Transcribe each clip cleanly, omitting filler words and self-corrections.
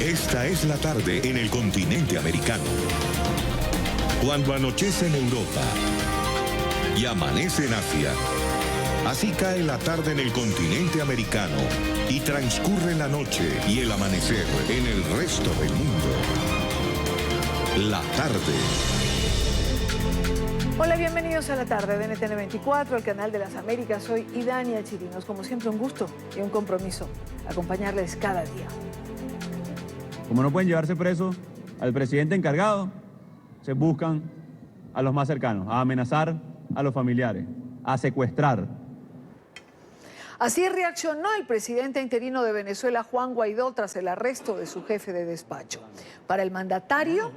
Esta es la tarde en el continente americano. Cuando anochece en Europa y amanece en Asia, así cae la tarde en el continente americano y transcurre la noche y el amanecer en el resto del mundo. La tarde. Hola, bienvenidos a la tarde de NTN 24, el canal de las Américas. Soy Idania Chirinos. Como siempre, un gusto y un compromiso acompañarles cada día. Como no pueden llevarse preso al presidente encargado, se buscan a los más cercanos, a amenazar a los familiares, a secuestrar. Así reaccionó el presidente interino de Venezuela, Juan Guaidó, tras el arresto de su jefe de despacho. Para el mandatario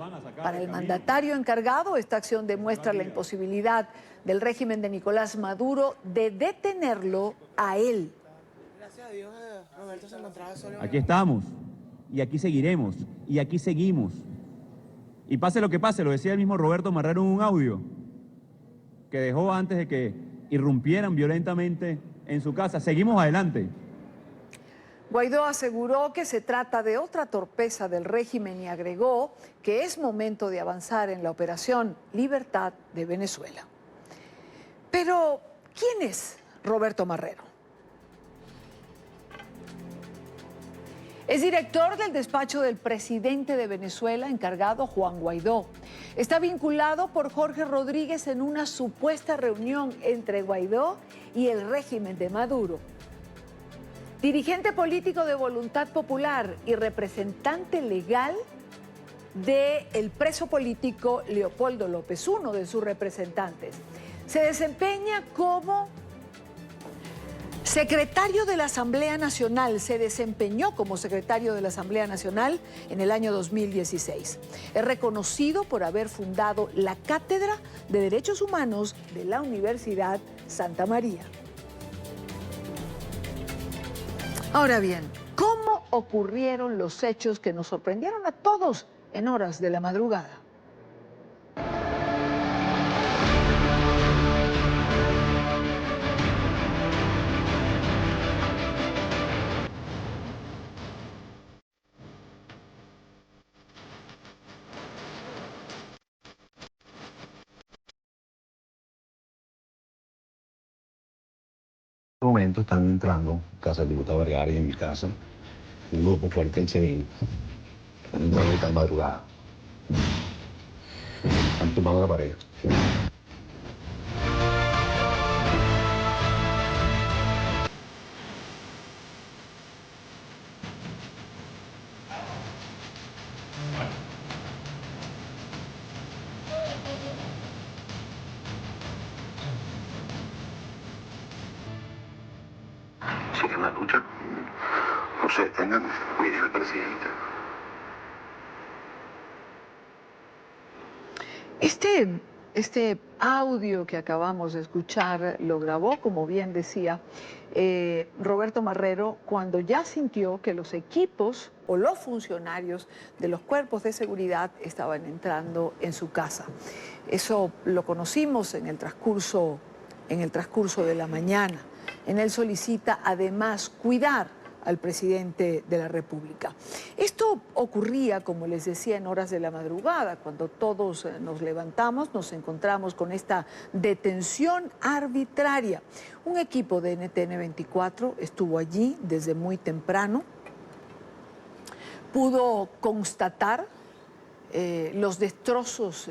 encargado, esta acción demuestra la imposibilidad del régimen de Nicolás Maduro de detenerlo a él. Gracias a Dios, Roberto se encontraba solo. Aquí estamos, y aquí seguiremos, y aquí seguimos. Y pase lo que pase, lo decía el mismo Roberto Marrero en un audio que dejó antes de que irrumpieran violentamente en su casa. Seguimos adelante. Guaidó aseguró que se trata de otra torpeza del régimen y agregó que es momento de avanzar en la operación Libertad de Venezuela. Pero, ¿quién es Roberto Marrero? Es director del despacho del presidente de Venezuela, encargado Juan Guaidó. Está vinculado por Jorge Rodríguez en una supuesta reunión entre Guaidó y el régimen de Maduro. Dirigente político de Voluntad Popular y representante legal del preso político Leopoldo López, uno de sus representantes. Se desempeña como secretario de la Asamblea Nacional, se desempeñó como secretario de la Asamblea Nacional en el año 2016. Es reconocido por haber fundado la Cátedra de Derechos Humanos de la Universidad Santa María. Ahora bien, ¿cómo ocurrieron los hechos que nos sorprendieron a todos en horas de la madrugada? En este momento están entrando en casa del diputado Vergara y en mi casa un grupo fuerte en Sevilla. Están entrando esta madrugada. Están tumbando la pared. Sigan la lucha. No se detengan. Miren al presidente. Este audio que acabamos de escuchar lo grabó, como bien decía Roberto Marrero, cuando ya sintió que los equipos o los funcionarios de los cuerpos de seguridad estaban entrando en su casa. Eso lo conocimos en el transcurso de la mañana. En él solicita además cuidar al presidente de la República. Esto ocurría, como les decía, en horas de la madrugada, cuando todos nos levantamos, nos encontramos con esta detención arbitraria. Un equipo de NTN 24 estuvo allí desde muy temprano, pudo constatar los destrozos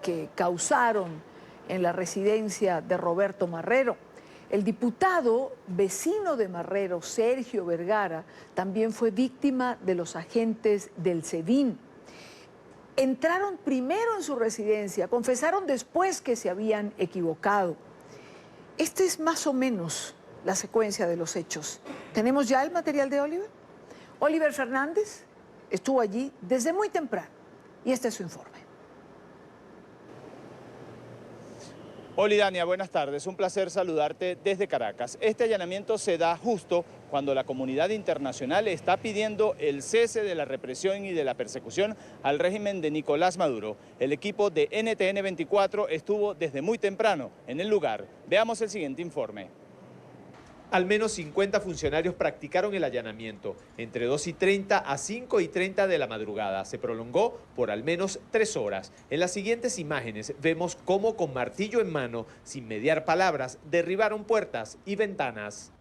que causaron en la residencia de Roberto Marrero. El diputado vecino de Marrero, Sergio Vergara, también fue víctima de los agentes del SEBIN. Entraron primero en su residencia, confesaron después que se habían equivocado. Esta es más o menos la secuencia de los hechos. ¿Tenemos ya el material de Oliver? Oliver Fernández estuvo allí desde muy temprano y este es su informe. Hola Idania, buenas tardes. Un placer saludarte desde Caracas. Este allanamiento se da justo cuando la comunidad internacional está pidiendo el cese de la represión y de la persecución al régimen de Nicolás Maduro. El equipo de NTN 24 estuvo desde muy temprano en el lugar. Veamos el siguiente informe. Al menos 50 funcionarios practicaron el allanamiento, entre 2:30 a 5:30 de la madrugada. Se prolongó por al menos 3 horas. En las siguientes imágenes vemos cómo con martillo en mano, sin mediar palabras, derribaron puertas y ventanas.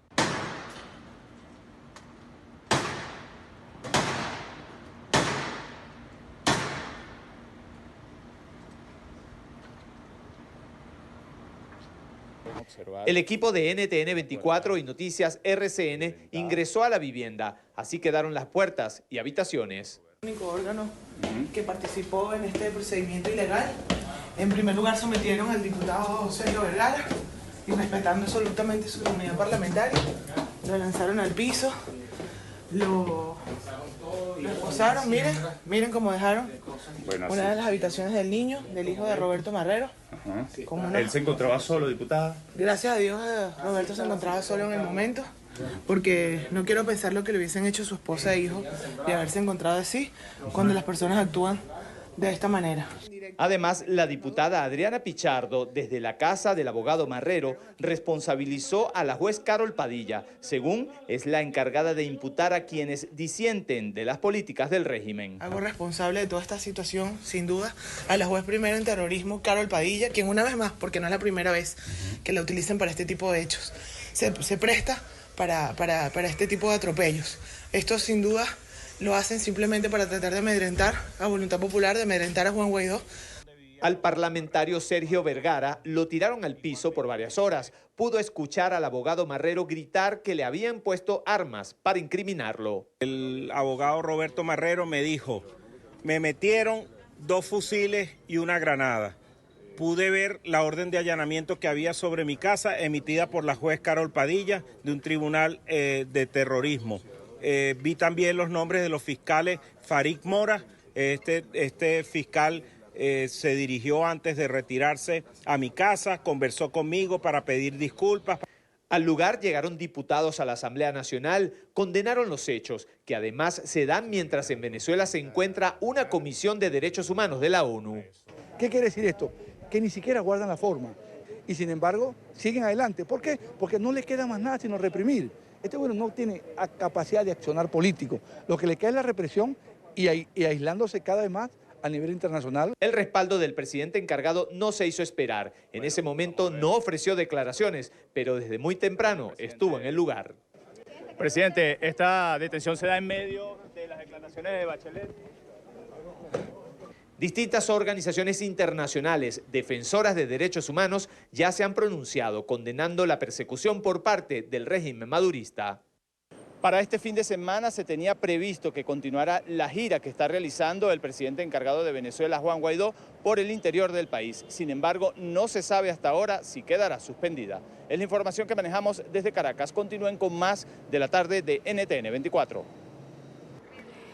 El equipo de NTN 24 y Noticias RCN ingresó a la vivienda. Así quedaron las puertas y habitaciones. El único órgano que participó en este procedimiento ilegal. En primer lugar sometieron al diputado Sergio Vergara y respetando absolutamente su comunidad parlamentaria, lo lanzaron al piso, lo esposaron, miren cómo dejaron una de las habitaciones del niño, del hijo de Roberto Marrero. ¿Él se encontraba solo, diputada? Gracias a Dios, Roberto se encontraba solo en el momento, porque no quiero pensar lo que le hubiesen hecho su esposa e hijo de haberse encontrado así cuando las personas actúan de esta manera. Además, la diputada Adriana Pichardo, desde la casa del abogado Marrero, responsabilizó a la juez Carol Padilla, según es la encargada de imputar a quienes disienten de las políticas del régimen. Hago responsable de toda esta situación, sin duda, a la juez primero en terrorismo, Carol Padilla, quien una vez más, porque no es la primera vez que la utilizan para este tipo de hechos, se presta para este tipo de atropellos. Esto sin duda lo hacen simplemente para tratar de amedrentar a Voluntad Popular, de amedrentar a Juan Guaidó. Al parlamentario Sergio Vergara lo tiraron al piso por varias horas. Pudo escuchar al abogado Marrero gritar que le habían puesto armas para incriminarlo. El abogado Roberto Marrero me dijo, me metieron 2 fusiles y una granada. Pude ver la orden de allanamiento que había sobre mi casa emitida por la juez Carol Padilla de un tribunal de terrorismo. Vi también los nombres de los fiscales Farid Mora, este fiscal se dirigió antes de retirarse a mi casa, conversó conmigo para pedir disculpas. Al lugar llegaron diputados a la Asamblea Nacional, condenaron los hechos, que además se dan mientras en Venezuela se encuentra una Comisión de Derechos Humanos de la ONU. ¿Qué quiere decir esto? Que ni siquiera guardan la forma y sin embargo siguen adelante. ¿Por qué? Porque no les queda más nada sino reprimir. Este gobierno no tiene capacidad de accionar político. Lo que le queda es la represión y aislándose cada vez más a nivel internacional. El respaldo del presidente encargado no se hizo esperar. En ese momento no ofreció declaraciones, pero desde muy temprano estuvo en el lugar. Presidente, esta detención se da en medio de las declaraciones de Bachelet. Distintas organizaciones internacionales defensoras de derechos humanos ya se han pronunciado condenando la persecución por parte del régimen madurista. Para este fin de semana se tenía previsto que continuara la gira que está realizando el presidente encargado de Venezuela, Juan Guaidó, por el interior del país. Sin embargo, no se sabe hasta ahora si quedará suspendida. Es la información que manejamos desde Caracas. Continúen con más de la tarde de NTN 24.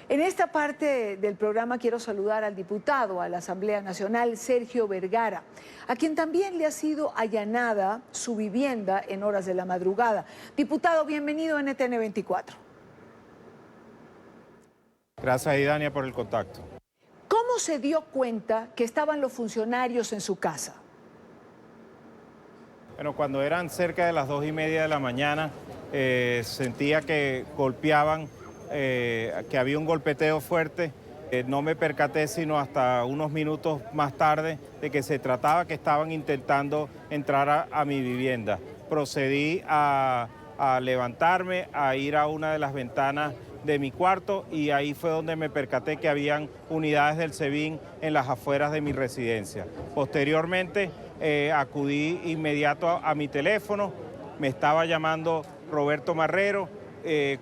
En esta parte del programa quiero saludar al diputado a la Asamblea Nacional, Sergio Vergara, a quien también le ha sido allanada su vivienda en horas de la madrugada. Diputado, bienvenido a NTN 24. Gracias, Idania, por el contacto. ¿Cómo se dio cuenta que estaban los funcionarios en su casa? Bueno, cuando eran cerca de las 2:30 de la mañana, sentía que golpeaban, que había un golpeteo fuerte. No me percaté sino hasta unos minutos más tarde de que se trataba que estaban intentando entrar a mi vivienda. Procedí a levantarme, a ir a una de las ventanas de mi cuarto y ahí fue donde me percaté que habían unidades del SEBIN en las afueras de mi residencia. Posteriormente acudí inmediato a mi teléfono, me estaba llamando Roberto Marrero.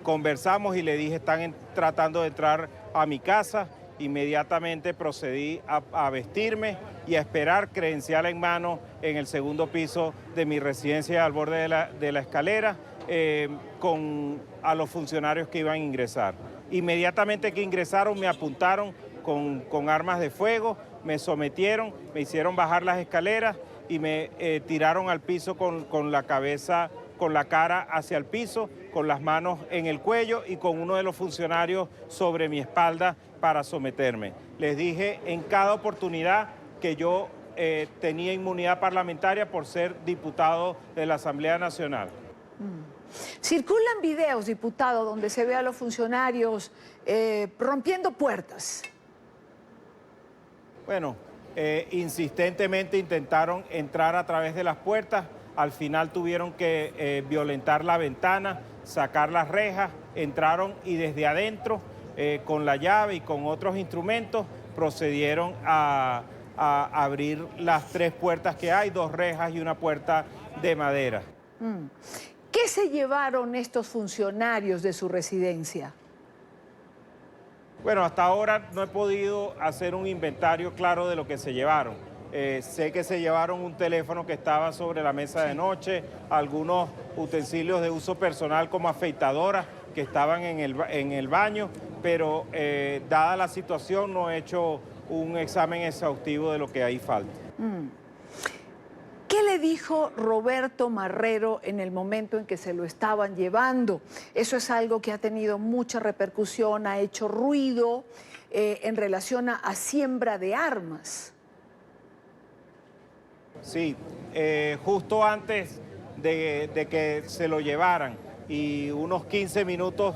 Conversamos y le dije, están tratando de entrar a mi casa. Inmediatamente procedí a vestirme y a esperar credencial en mano en el segundo piso de mi residencia al borde de la escalera a los funcionarios que iban a ingresar. Inmediatamente que ingresaron me apuntaron con armas de fuego, me sometieron, me hicieron bajar las escaleras y me tiraron al piso con la cabeza, con la cara hacia el piso, con las manos en el cuello y con uno de los funcionarios sobre mi espalda para someterme. Les dije en cada oportunidad que yo tenía inmunidad parlamentaria por ser diputado de la Asamblea Nacional. Circulan videos, diputado, donde se ve a los funcionarios rompiendo puertas. Bueno, insistentemente intentaron entrar a través de las puertas, al final tuvieron que violentar la ventana, sacar las rejas, entraron y desde adentro, con la llave y con otros instrumentos, procedieron a abrir las 3 puertas que hay, 2 rejas y una puerta de madera. ¿Qué se llevaron estos funcionarios de su residencia? Bueno, hasta ahora no he podido hacer un inventario claro de lo que se llevaron. Sé que se llevaron un teléfono que estaba sobre la mesa de noche, algunos utensilios de uso personal como afeitadoras que estaban en el baño, pero dada la situación no he hecho un examen exhaustivo de lo que ahí falta. ¿Qué le dijo Roberto Marrero en el momento en que se lo estaban llevando? Eso es algo que ha tenido mucha repercusión, ha hecho ruido en relación a siembra de armas. Sí, justo antes de que se lo llevaran y unos 15 minutos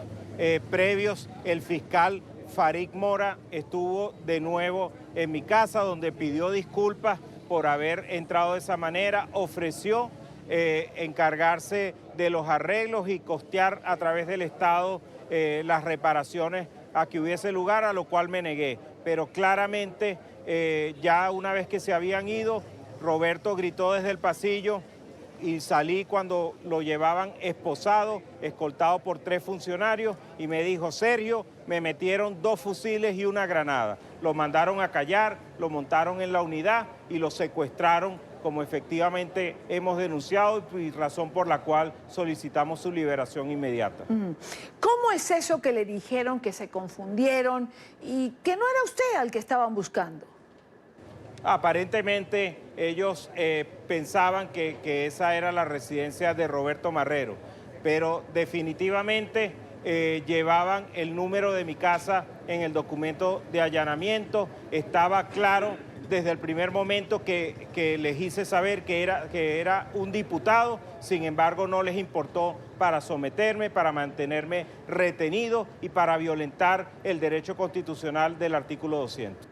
previos, el fiscal Farid Mora estuvo de nuevo en mi casa, donde pidió disculpas por haber entrado de esa manera, ofreció encargarse de los arreglos y costear a través del Estado las reparaciones a que hubiese lugar, a lo cual me negué. Pero claramente, ya una vez que se habían ido, Roberto gritó desde el pasillo y salí cuando lo llevaban esposado, escoltado por 3 funcionarios, y me dijo: Sergio, me metieron 2 fusiles y una granada. Lo mandaron a callar, lo montaron en la unidad y lo secuestraron, como efectivamente hemos denunciado y razón por la cual solicitamos su liberación inmediata. ¿Cómo es eso que le dijeron que se confundieron y que no era usted al que estaban buscando? Aparentemente ellos pensaban que esa era la residencia de Roberto Marrero, pero definitivamente llevaban el número de mi casa en el documento de allanamiento. Estaba claro desde el primer momento que les hice saber que era un diputado, sin embargo no les importó para someterme, para mantenerme retenido y para violentar el derecho constitucional del artículo 200.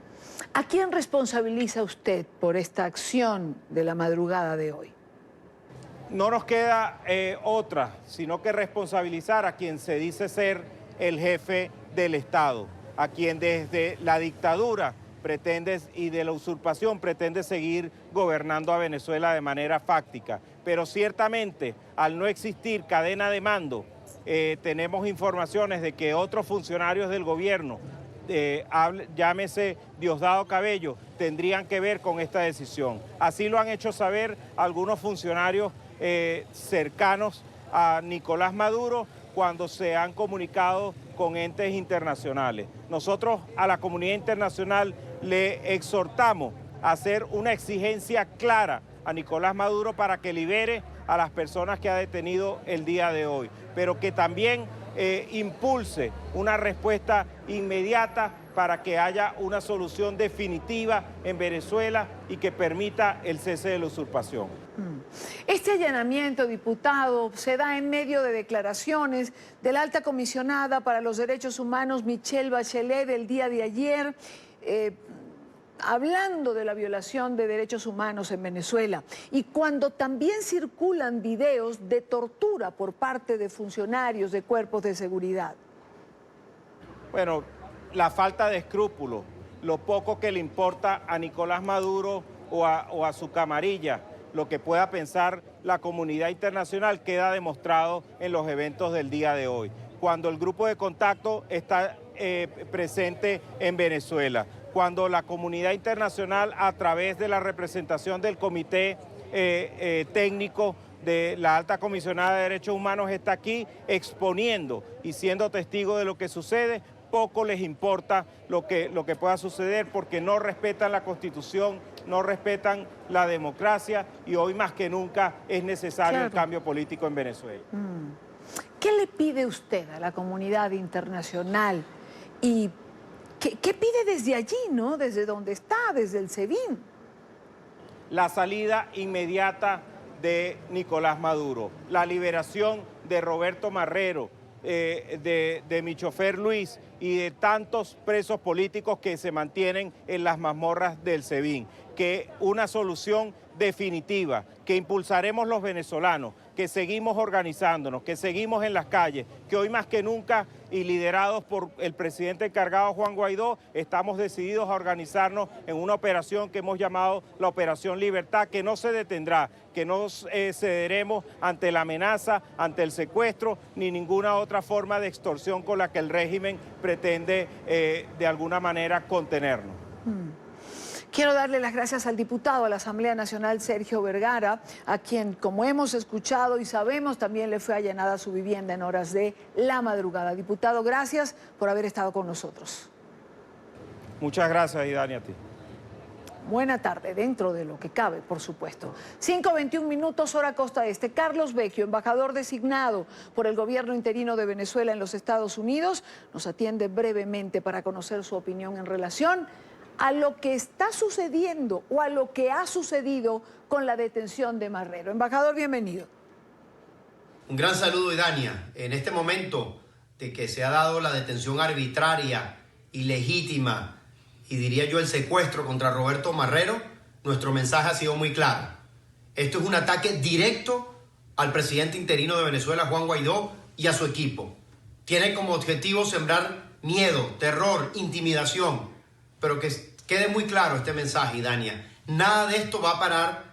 ¿A quién responsabiliza usted por esta acción de la madrugada de hoy? No nos queda otra, sino que responsabilizar a quien se dice ser el jefe del Estado, a quien desde la dictadura y de la usurpación pretende seguir gobernando a Venezuela de manera fáctica. Pero ciertamente, al no existir cadena de mando, tenemos informaciones de que otros funcionarios del gobierno, llámese Diosdado Cabello, tendrían que ver con esta decisión. Así lo han hecho saber algunos funcionarios cercanos a Nicolás Maduro cuando se han comunicado con entes internacionales. Nosotros a la comunidad internacional le exhortamos a hacer una exigencia clara a Nicolás Maduro para que libere a las personas que ha detenido el día de hoy, pero que también impulse una respuesta inmediata para que haya una solución definitiva en Venezuela y que permita el cese de la usurpación. Este allanamiento, diputado, se da en medio de declaraciones de la alta comisionada para los derechos humanos, Michelle Bachelet, del día de ayer, hablando de la violación de derechos humanos en Venezuela, y cuando también circulan videos de tortura por parte de funcionarios de cuerpos de seguridad. Bueno, la falta de escrúpulos, lo poco que le importa a Nicolás Maduro o a su camarilla, lo que pueda pensar la comunidad internacional, queda demostrado en los eventos del día de hoy, cuando el grupo de contacto está presente en Venezuela, cuando la comunidad internacional, a través de la representación del Comité Técnico de la Alta Comisionada de Derechos Humanos, está aquí exponiendo y siendo testigo de lo que sucede. Poco les importa lo que pueda suceder, porque no respetan la Constitución, no respetan la democracia, y hoy más que nunca es necesario el cambio político en Venezuela. ¿Qué le pide usted a la comunidad internacional? ¿Y qué pide desde allí, ¿no? Desde donde está, desde el SEBIN. La salida inmediata de Nicolás Maduro, la liberación de Roberto Marrero, de mi chofer Luis y de tantos presos políticos que se mantienen en las mazmorras del SEBIN, que una solución definitiva, que impulsaremos los venezolanos, que seguimos organizándonos, que seguimos en las calles, que hoy más que nunca y liderados por el presidente encargado Juan Guaidó, estamos decididos a organizarnos en una operación que hemos llamado la Operación Libertad, que no se detendrá, que no cederemos ante la amenaza, ante el secuestro, ni ninguna otra forma de extorsión con la que el régimen pretende de alguna manera contenernos. Quiero darle las gracias al diputado a la Asamblea Nacional, Sergio Vergara, a quien, como hemos escuchado y sabemos, también le fue allanada su vivienda en horas de la madrugada. Diputado, gracias por haber estado con nosotros. Muchas gracias, Idania, a ti. Buena tarde, dentro de lo que cabe, por supuesto. 5:21 minutos, hora costa este. Carlos Vecchio, embajador designado por el gobierno interino de Venezuela en los Estados Unidos, nos atiende brevemente para conocer su opinión en relación a lo que está sucediendo o a lo que ha sucedido con la detención de Marrero. Embajador, bienvenido. Un gran saludo, Idania. En este momento de que se ha dado la detención arbitraria, ilegítima y diría yo el secuestro contra Roberto Marrero, nuestro mensaje ha sido muy claro. Esto es un ataque directo al presidente interino de Venezuela, Juan Guaidó, y a su equipo. Tiene como objetivo sembrar miedo, terror, intimidación. Pero que quede muy claro este mensaje, Idania. Nada de esto va a parar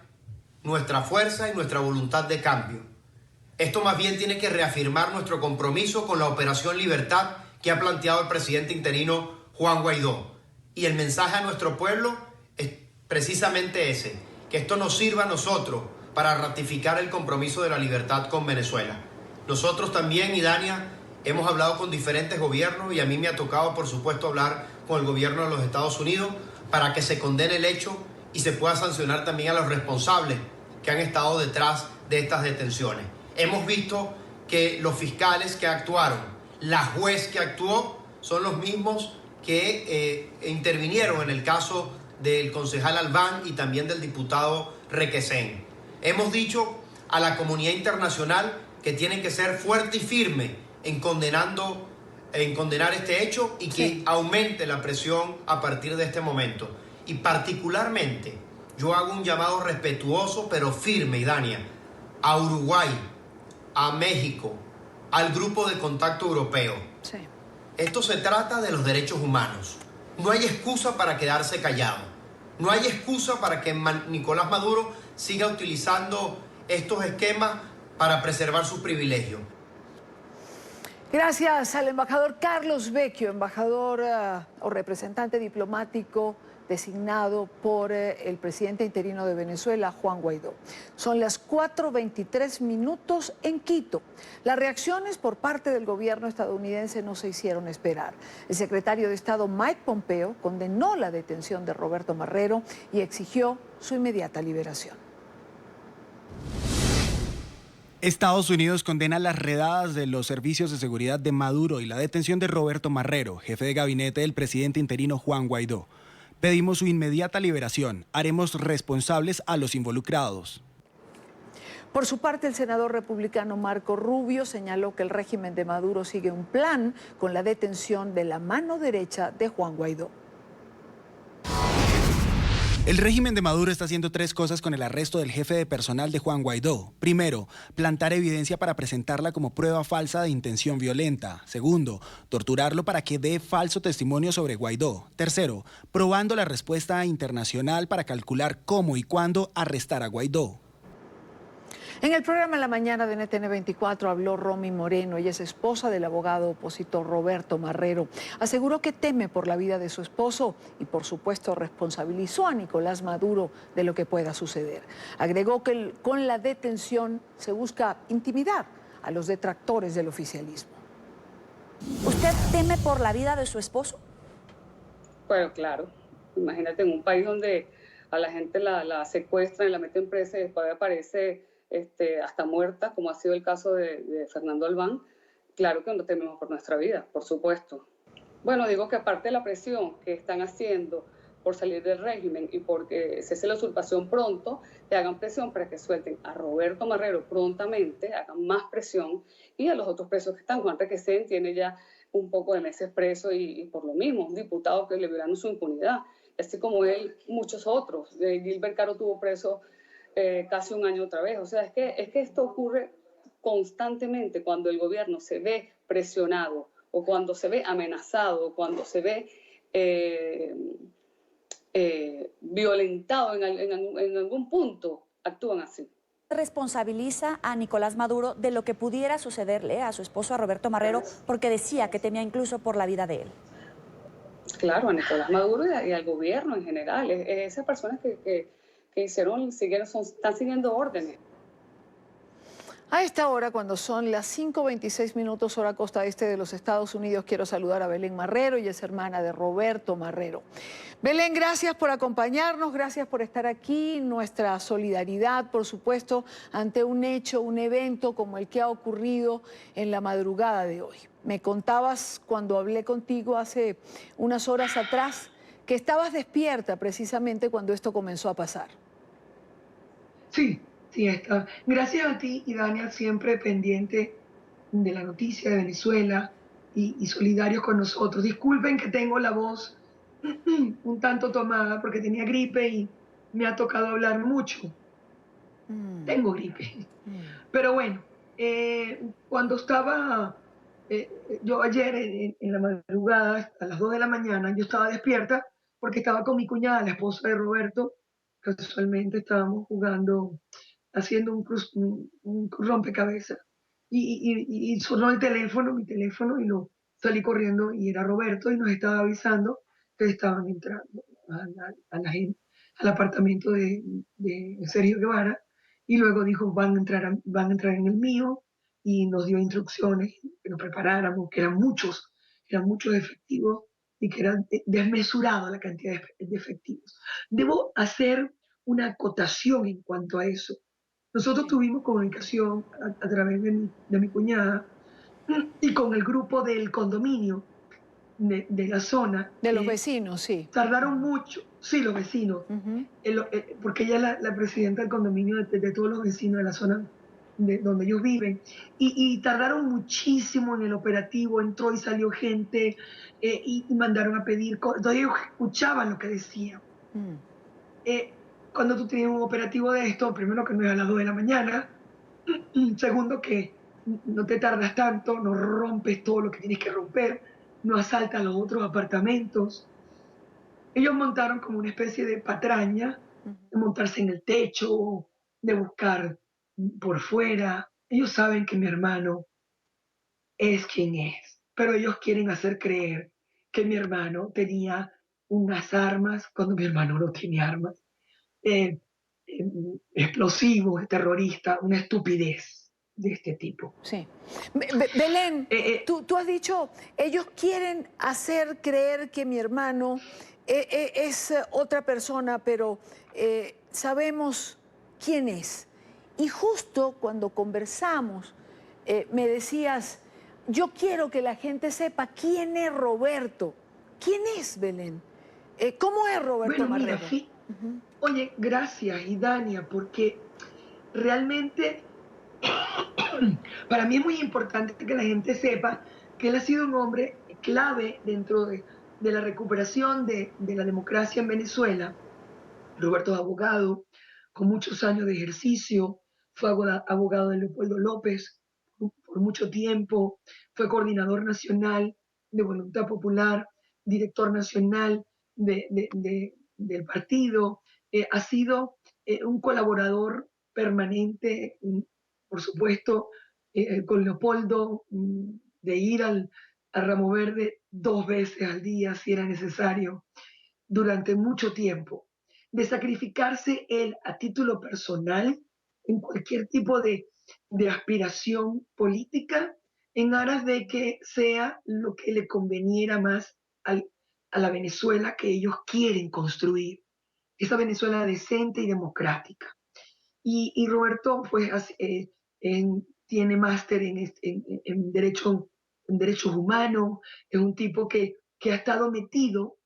nuestra fuerza y nuestra voluntad de cambio. Esto más bien tiene que reafirmar nuestro compromiso con la Operación Libertad que ha planteado el presidente interino Juan Guaidó. Y el mensaje a nuestro pueblo es precisamente ese, que esto nos sirva a nosotros para ratificar el compromiso de la libertad con Venezuela. Nosotros también, Idania, hemos hablado con diferentes gobiernos y a mí me ha tocado, por supuesto, hablar con el gobierno de los Estados Unidos para que se condene el hecho y se pueda sancionar también a los responsables que han estado detrás de estas detenciones. Hemos visto que los fiscales que actuaron, la juez que actuó, son los mismos que intervinieron en el caso del concejal Albán y también del diputado Requesén. Hemos dicho a la comunidad internacional que tienen que ser fuerte y firme en condenar este hecho y que aumente la presión a partir de este momento. Y particularmente, yo hago un llamado respetuoso pero firme, Idania, a Uruguay, a México, al Grupo de Contacto Europeo. Sí. Esto se trata de los derechos humanos. No hay excusa para quedarse callado. No hay excusa para que Nicolás Maduro siga utilizando estos esquemas para preservar sus privilegios. Gracias al embajador Carlos Vecchio, embajador o representante diplomático designado por el presidente interino de Venezuela, Juan Guaidó. Son las 4:23 minutos en Quito. Las reacciones por parte del gobierno estadounidense no se hicieron esperar. El secretario de Estado Mike Pompeo condenó la detención de Roberto Marrero y exigió su inmediata liberación. Estados Unidos condena las redadas de los servicios de seguridad de Maduro y la detención de Roberto Marrero, jefe de gabinete del presidente interino Juan Guaidó. Pedimos su inmediata liberación. Haremos responsables a los involucrados. Por su parte, el senador republicano Marco Rubio señaló que el régimen de Maduro sigue un plan con la detención de la mano derecha de Juan Guaidó. El régimen de Maduro está haciendo tres cosas con el arresto del jefe de personal de Juan Guaidó. Primero, plantar evidencia para presentarla como prueba falsa de intención violenta. Segundo, torturarlo para que dé falso testimonio sobre Guaidó. Tercero, probando la respuesta internacional para calcular cómo y cuándo arrestar a Guaidó. En el programa La Mañana de NTN 24 habló Romy Moreno, ella es esposa del abogado opositor Roberto Marrero. Aseguró que teme por la vida de su esposo y por supuesto responsabilizó a Nicolás Maduro de lo que pueda suceder. Agregó que con la detención se busca intimidar a los detractores del oficialismo. ¿Usted teme por la vida de su esposo? Bueno, claro. Imagínate en un país donde a la gente la secuestran y la meten presa y después aparece hasta muerta, como ha sido el caso de Fernando Albán. Claro que no tememos por nuestra vida, por supuesto. Bueno, digo que aparte de la presión que están haciendo por salir del régimen y porque cese la usurpación pronto, le hagan presión para que suelten a Roberto Marrero prontamente, hagan más presión, y a los otros presos que están. Juan Requesén tiene ya un poco de meses preso y por lo mismo, un diputado que le violaron su impunidad, así como él, muchos otros. Gilbert Caro tuvo preso casi un año otra vez. O sea, es que esto ocurre constantemente cuando el gobierno se ve presionado o cuando se ve amenazado o cuando se ve violentado en algún punto, actúan así. Responsabiliza a Nicolás Maduro de lo que pudiera sucederle a su esposo, a Roberto Marrero, porque decía que temía incluso por la vida de él. Claro, a Nicolás Maduro y al gobierno en general. Esas personas que están siguiendo órdenes. A esta hora, cuando son las 5:26 minutos hora costa este de los Estados Unidos, quiero saludar a Belén Marrero, y es hermana de Roberto Marrero. Belén, gracias por acompañarnos, gracias por estar aquí. Nuestra solidaridad, por supuesto, ante un hecho, un evento como el que ha ocurrido en la madrugada de hoy. Me contabas cuando hablé contigo hace unas horas atrás que estabas despierta precisamente cuando esto comenzó a pasar. Sí. Sí, está. Gracias a ti y Dania, siempre pendiente de la noticia de Venezuela y solidarios con nosotros. Disculpen que tengo la voz un tanto tomada porque tenía gripe y me ha tocado hablar mucho. Tengo gripe. Pero bueno, cuando estaba, yo ayer en la madrugada, a las 2 de la mañana, yo estaba despierta porque estaba con mi cuñada, la esposa de Roberto. Casualmente estábamos jugando, haciendo un rompecabezas, y sonó el teléfono, mi teléfono, y lo salí corriendo, y era Roberto, y nos estaba avisando que estaban entrando al apartamento de Sergio Guevara, y luego dijo, van a entrar en el mío, y nos dio instrucciones, que nos preparáramos, que eran muchos efectivos, y que era desmesurado la cantidad de efectivos. Debo hacer una acotación en cuanto a eso. Nosotros tuvimos comunicación a través de mi cuñada y con el grupo del condominio de la zona. De los vecinos, sí. Tardaron mucho, sí, los vecinos, porque ella es la presidenta del condominio de todos los vecinos de la zona donde ellos viven, y tardaron muchísimo en el operativo, entró y salió gente, y mandaron a pedir cosas, entonces ellos escuchaban lo que decían. Cuando tú tienes un operativo de esto, primero que no es a las 2 de la mañana, segundo que no te tardas tanto, no rompes todo lo que tienes que romper, no asaltas los otros apartamentos. Ellos montaron como una especie de patraña, de montarse en el techo, de buscar por fuera. Ellos saben que mi hermano es quien es, pero ellos quieren hacer creer que mi hermano tenía unas armas cuando mi hermano no tiene armas. Explosivos, terroristas, una estupidez de este tipo. Sí. Belén, tú has dicho, ellos quieren hacer creer que mi hermano es otra persona, pero sabemos quién es. Y justo cuando conversamos, me decías, yo quiero que la gente sepa quién es Roberto. ¿Quién es, Belén? ¿Cómo es Roberto Marrero? Oye, gracias, Idania, porque realmente para mí es muy importante que la gente sepa que él ha sido un hombre clave dentro de la recuperación de la democracia en Venezuela. Roberto es abogado, con muchos años de ejercicio, fue abogado de Leopoldo López por mucho tiempo, fue coordinador nacional de Voluntad Popular, director nacional del partido, ha sido un colaborador permanente, por supuesto, con Leopoldo, de ir al Ramo Verde 2 veces al día si era necesario, durante mucho tiempo, de sacrificarse él a título personal en cualquier tipo de aspiración política en aras de que sea lo que le conveniera más a la Venezuela que ellos quieren construir, esa Venezuela decente y democrática. Y Roberto pues, tiene máster en derechos humanos, es un tipo que ha estado metido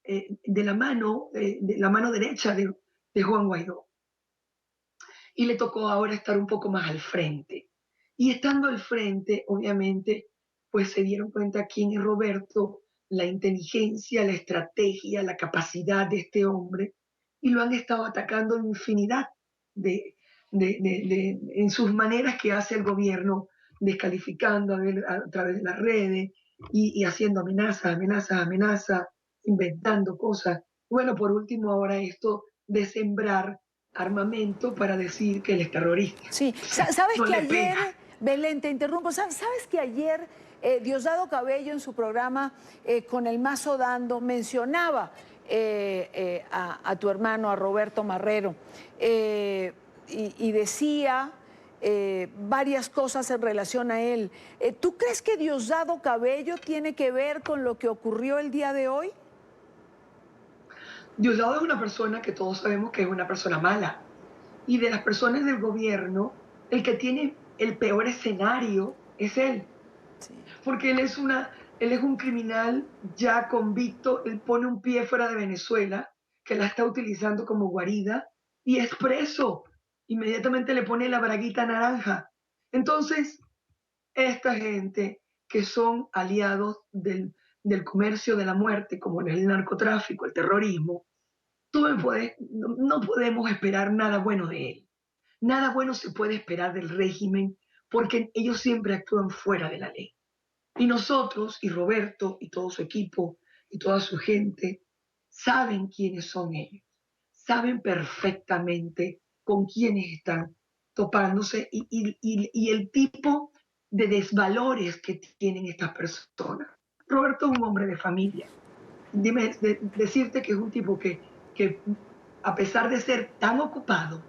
de la mano derecha de Juan Guaidó. Y le tocó ahora estar un poco más al frente. Y estando al frente, obviamente, pues se dieron cuenta quién es Roberto, la inteligencia, la estrategia, la capacidad de este hombre, y lo han estado atacando en infinidad en sus maneras que hace el gobierno, descalificando a través de las redes y haciendo amenazas, inventando cosas. Bueno, por último, ahora esto de sembrar armamento para decir que él es terrorista. Sí, sabes que ayer, Belén, te interrumpo, sabes que ayer Diosdado Cabello en su programa Con el Mazo Dando mencionaba a tu hermano, a Roberto Marrero, y decía varias cosas en relación a él. ¿Tú crees que Diosdado Cabello tiene que ver con lo que ocurrió el día de hoy? Diosdado es una persona que todos sabemos que es una persona mala. Y de las personas del gobierno, el que tiene el peor escenario es él. Sí. Porque él es un criminal ya convicto, él pone un pie fuera de Venezuela, que la está utilizando como guarida, y es preso. Inmediatamente le pone la braguita naranja. Entonces, esta gente que son aliados del comercio de la muerte, como el narcotráfico, el terrorismo, no podemos esperar nada bueno de él. Nada bueno se puede esperar del régimen porque ellos siempre actúan fuera de la ley. Y nosotros, y Roberto, y todo su equipo, y toda su gente, saben quiénes son ellos. Saben perfectamente con quiénes están topándose y el tipo de desvalores que tienen estas personas. Roberto es un hombre de familia. Dime, decirte que es un tipo que a pesar de ser tan ocupado,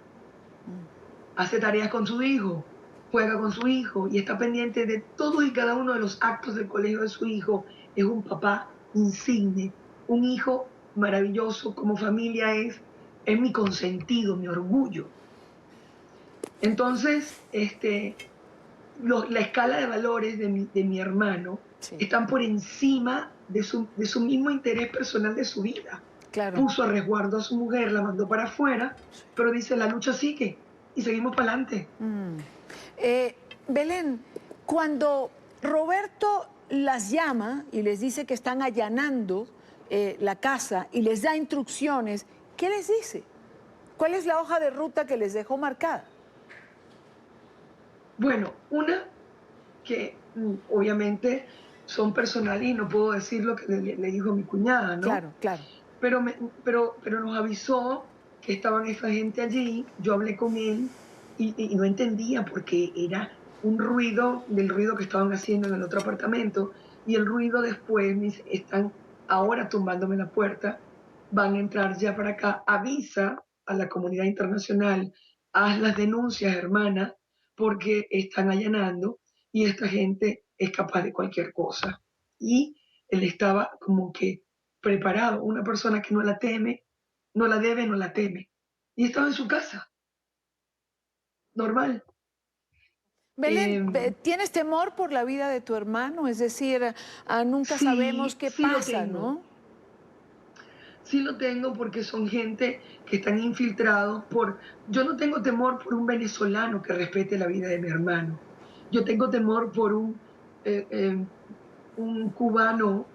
hace tareas con su hijo, juega con su hijo y está pendiente de todos y cada uno de los actos del colegio de su hijo. Es un papá insigne, un hijo maravilloso, como familia es mi consentido, mi orgullo. Entonces, la escala de valores de mi hermano están por encima de su mismo interés personal de su vida. Claro. Puso a resguardo a su mujer, la mandó para afuera, pero dice, la lucha sigue y seguimos para adelante. Belén, cuando Roberto las llama y les dice que están allanando la casa y les da instrucciones, ¿qué les dice? ¿Cuál es la hoja de ruta que les dejó marcada? Bueno, una que obviamente son personales y no puedo decir lo que le dijo mi cuñada, ¿no? Claro, claro. Pero nos avisó que estaban esa gente allí, yo hablé con él y no entendía porque era un ruido del ruido que estaban haciendo en el otro apartamento y el ruido después me dice, están ahora tumbándome la puerta, van a entrar ya para acá, avisa a la comunidad internacional, haz las denuncias, hermana, porque están allanando y esta gente es capaz de cualquier cosa. Y él estaba como que preparado, una persona que no la teme, no la debe, no la teme. Y estaba en su casa, normal. Belén, ¿tienes temor por la vida de tu hermano? Es decir, nunca sabemos qué pasa, ¿no? Sí lo tengo porque son gente que están infiltrados por... Yo no tengo temor por un venezolano que respete la vida de mi hermano. Yo tengo temor por un cubano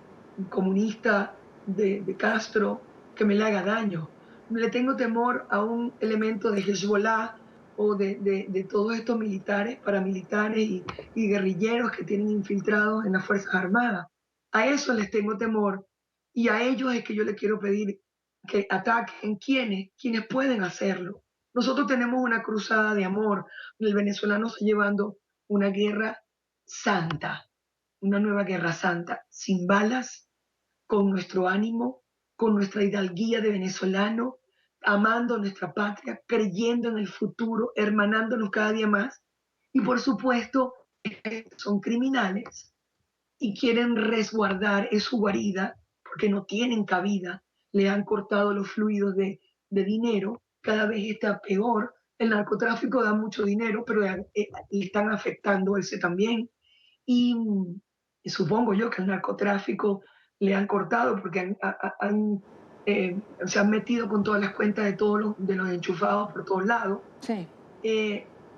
comunista de Castro que me le haga daño. Le tengo temor a un elemento de Hezbollah o de todos estos militares, paramilitares y guerrilleros que tienen infiltrados en las Fuerzas Armadas. A eso les tengo temor y a ellos es que yo les quiero pedir que ataquen quienes pueden hacerlo. Nosotros tenemos una cruzada de amor. El venezolano está llevando una guerra santa, una nueva guerra santa, sin balas, con nuestro ánimo, con nuestra hidalguía de venezolano, amando nuestra patria, creyendo en el futuro, hermanándonos cada día más. Y por supuesto, son criminales y quieren resguardar su guarida porque no tienen cabida, le han cortado los fluidos de dinero, cada vez está peor. El narcotráfico da mucho dinero, pero le están afectando ese también. Y supongo yo que el narcotráfico le han cortado porque se han metido con todas las cuentas de todos de los enchufados por todos lados. Sí.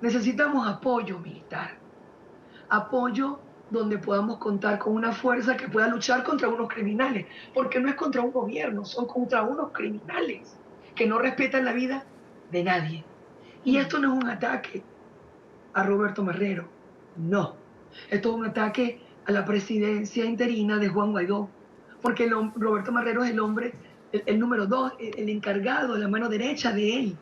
Necesitamos apoyo militar, apoyo donde podamos contar con una fuerza que pueda luchar contra unos criminales, porque no es contra un gobierno, son contra unos criminales que no respetan la vida de nadie. Y esto no es un ataque a Roberto Marrero, no. Esto es un ataque a la presidencia interina de Juan Guaidó, porque Roberto Marrero es el hombre, el número 2, el encargado, la mano derecha de él.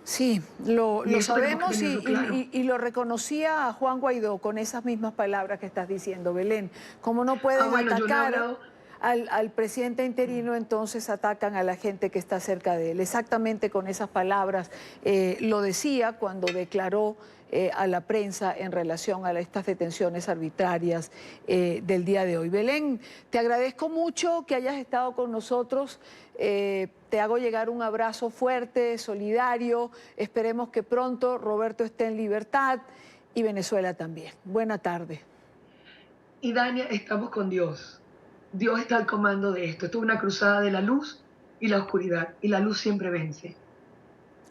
Sí, lo sabemos claro. y lo reconocía Juan Guaidó con esas mismas palabras que estás diciendo, Belén. Como no pueden atacar al presidente interino, entonces atacan a la gente que está cerca de él. Exactamente con esas palabras lo decía cuando declaró a la prensa en relación a estas detenciones arbitrarias del día de hoy. Belén, te agradezco mucho que hayas estado con nosotros. Te hago llegar un abrazo fuerte, solidario. Esperemos que pronto Roberto esté en libertad y Venezuela también. Buena tarde. Y Dania, estamos con Dios. Dios está al comando de esto. Esto es una cruzada de la luz y la oscuridad. Y la luz siempre vence.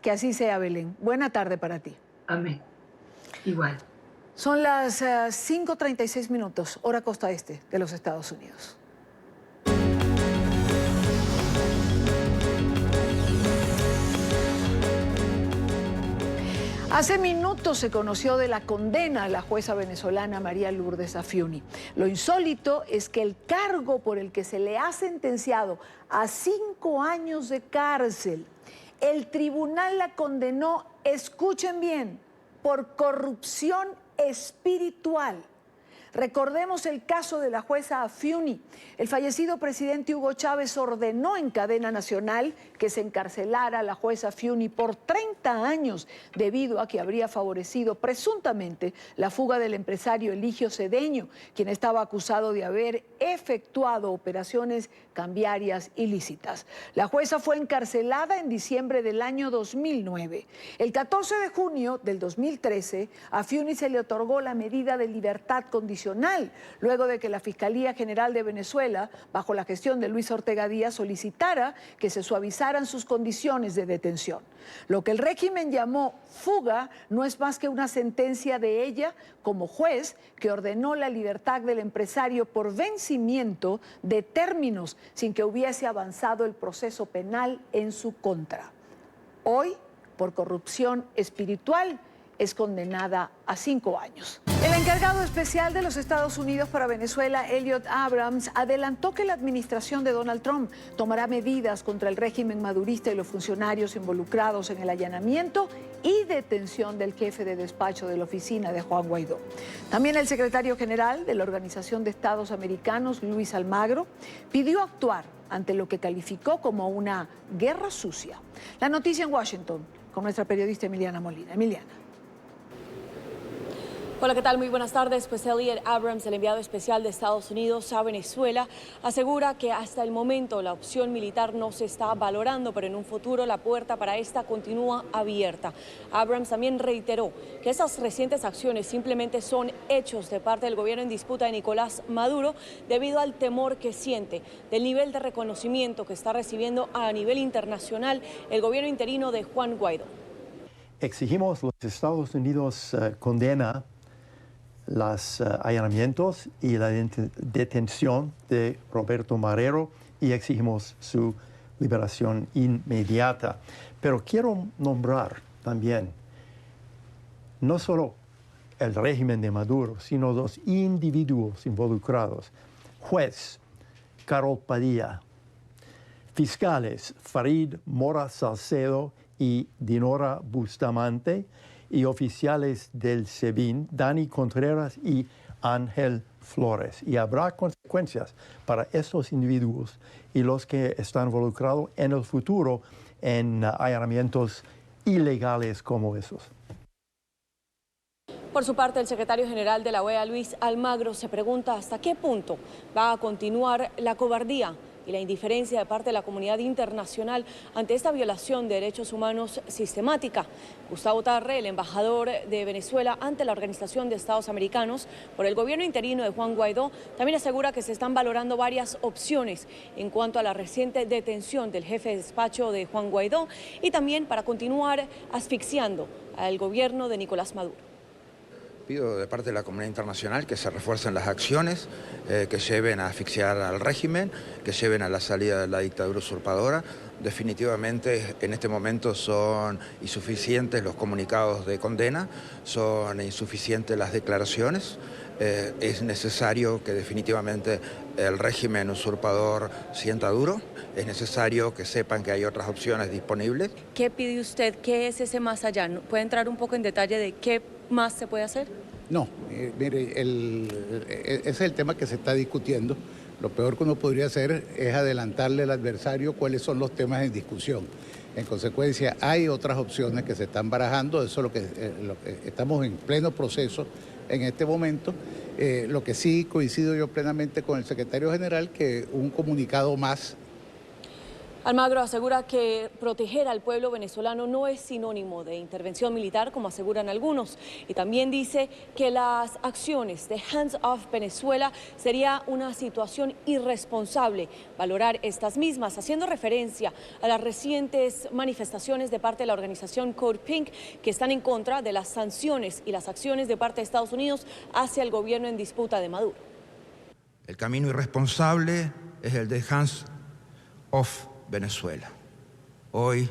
Que así sea, Belén. Buena tarde para ti. Amén. Igual. Son las 5:36 minutos, hora costa este de los Estados Unidos. Hace minutos se conoció de la condena a la jueza venezolana María Lourdes Afiuni. Lo insólito es que el cargo por el que se le ha sentenciado a 5 años de cárcel, el tribunal la condenó, escuchen bien, por corrupción espiritual. Recordemos el caso de la jueza Afiuni. El fallecido presidente Hugo Chávez ordenó en cadena nacional que se encarcelara a la jueza Afiuni por 30 años debido a que habría favorecido presuntamente la fuga del empresario Eligio Cedeño, quien estaba acusado de haber efectuado operaciones cambiarias ilícitas. La jueza fue encarcelada en diciembre del año 2009. El 14 de junio del 2013, a Afiuni se le otorgó la medida de libertad condicional, luego de que la Fiscalía General de Venezuela, bajo la gestión de Luis Ortega Díaz, solicitara que se suavizaran sus condiciones de detención. Lo que el régimen llamó fuga no es más que una sentencia de ella como juez que ordenó la libertad del empresario por vencimiento de términos sin que hubiese avanzado el proceso penal en su contra. Hoy, por corrupción espiritual, es condenada a 5 años. El encargado especial de los Estados Unidos para Venezuela, Elliot Abrams, adelantó que la administración de Donald Trump tomará medidas contra el régimen madurista y los funcionarios involucrados en el allanamiento y detención del jefe de despacho de la oficina de Juan Guaidó. También el secretario general de la Organización de Estados Americanos, Luis Almagro, pidió actuar ante lo que calificó como una guerra sucia. La noticia en Washington con nuestra periodista Emiliana Molina. Emiliana. Hola, ¿qué tal? Muy buenas tardes. Pues Elliot Abrams, el enviado especial de Estados Unidos a Venezuela, asegura que hasta el momento la opción militar no se está valorando, pero en un futuro la puerta para esta continúa abierta. Abrams también reiteró que esas recientes acciones simplemente son hechos de parte del gobierno en disputa de Nicolás Maduro debido al temor que siente del nivel de reconocimiento que está recibiendo a nivel internacional el gobierno interino de Juan Guaidó. Exigimos que los Estados Unidos condena los allanamientos y la detención de Roberto Marrero y exigimos su liberación inmediata. Pero quiero nombrar también no solo el régimen de Maduro, sino los individuos involucrados. Juez Carol Padilla, fiscales Farid Mora Salcedo y Dinora Bustamante, y oficiales del SEBIN, Dani Contreras y Ángel Flores. Y habrá consecuencias para estos individuos y los que están involucrados en el futuro en allanamientos ilegales como esos. Por su parte, el secretario general de la OEA, Luis Almagro, se pregunta hasta qué punto va a continuar la cobardía y la indiferencia de parte de la comunidad internacional ante esta violación de derechos humanos sistemática. Gustavo Tarre, el embajador de Venezuela ante la Organización de Estados Americanos por el gobierno interino de Juan Guaidó, también asegura que se están valorando varias opciones en cuanto a la reciente detención del jefe de despacho de Juan Guaidó y también para continuar asfixiando al gobierno de Nicolás Maduro. Pido de parte de la comunidad internacional que se refuercen las acciones, que lleven a asfixiar al régimen, que lleven a la salida de la dictadura usurpadora. Definitivamente en este momento son insuficientes los comunicados de condena, son insuficientes las declaraciones. Es necesario que definitivamente el régimen usurpador sienta duro, es necesario que sepan que hay otras opciones disponibles. ¿Qué pide usted? ¿Qué es ese más allá? ¿Puede entrar un poco en detalle de qué más se puede hacer? No, mire, ese es el tema que se está discutiendo. Lo peor que uno podría hacer es adelantarle al adversario cuáles son los temas en discusión. En consecuencia, hay otras opciones que se están barajando, eso es lo que estamos en pleno proceso en este momento. Lo que sí coincido yo plenamente con el secretario general, que un comunicado más. Almagro asegura que proteger al pueblo venezolano no es sinónimo de intervención militar, como aseguran algunos. Y también dice que las acciones de Hands Off Venezuela sería una situación irresponsable valorar estas mismas, haciendo referencia a las recientes manifestaciones de parte de la organización Code Pink que están en contra de las sanciones y las acciones de parte de Estados Unidos hacia el gobierno en disputa de Maduro. El camino irresponsable es el de Hands Off Venezuela. Hoy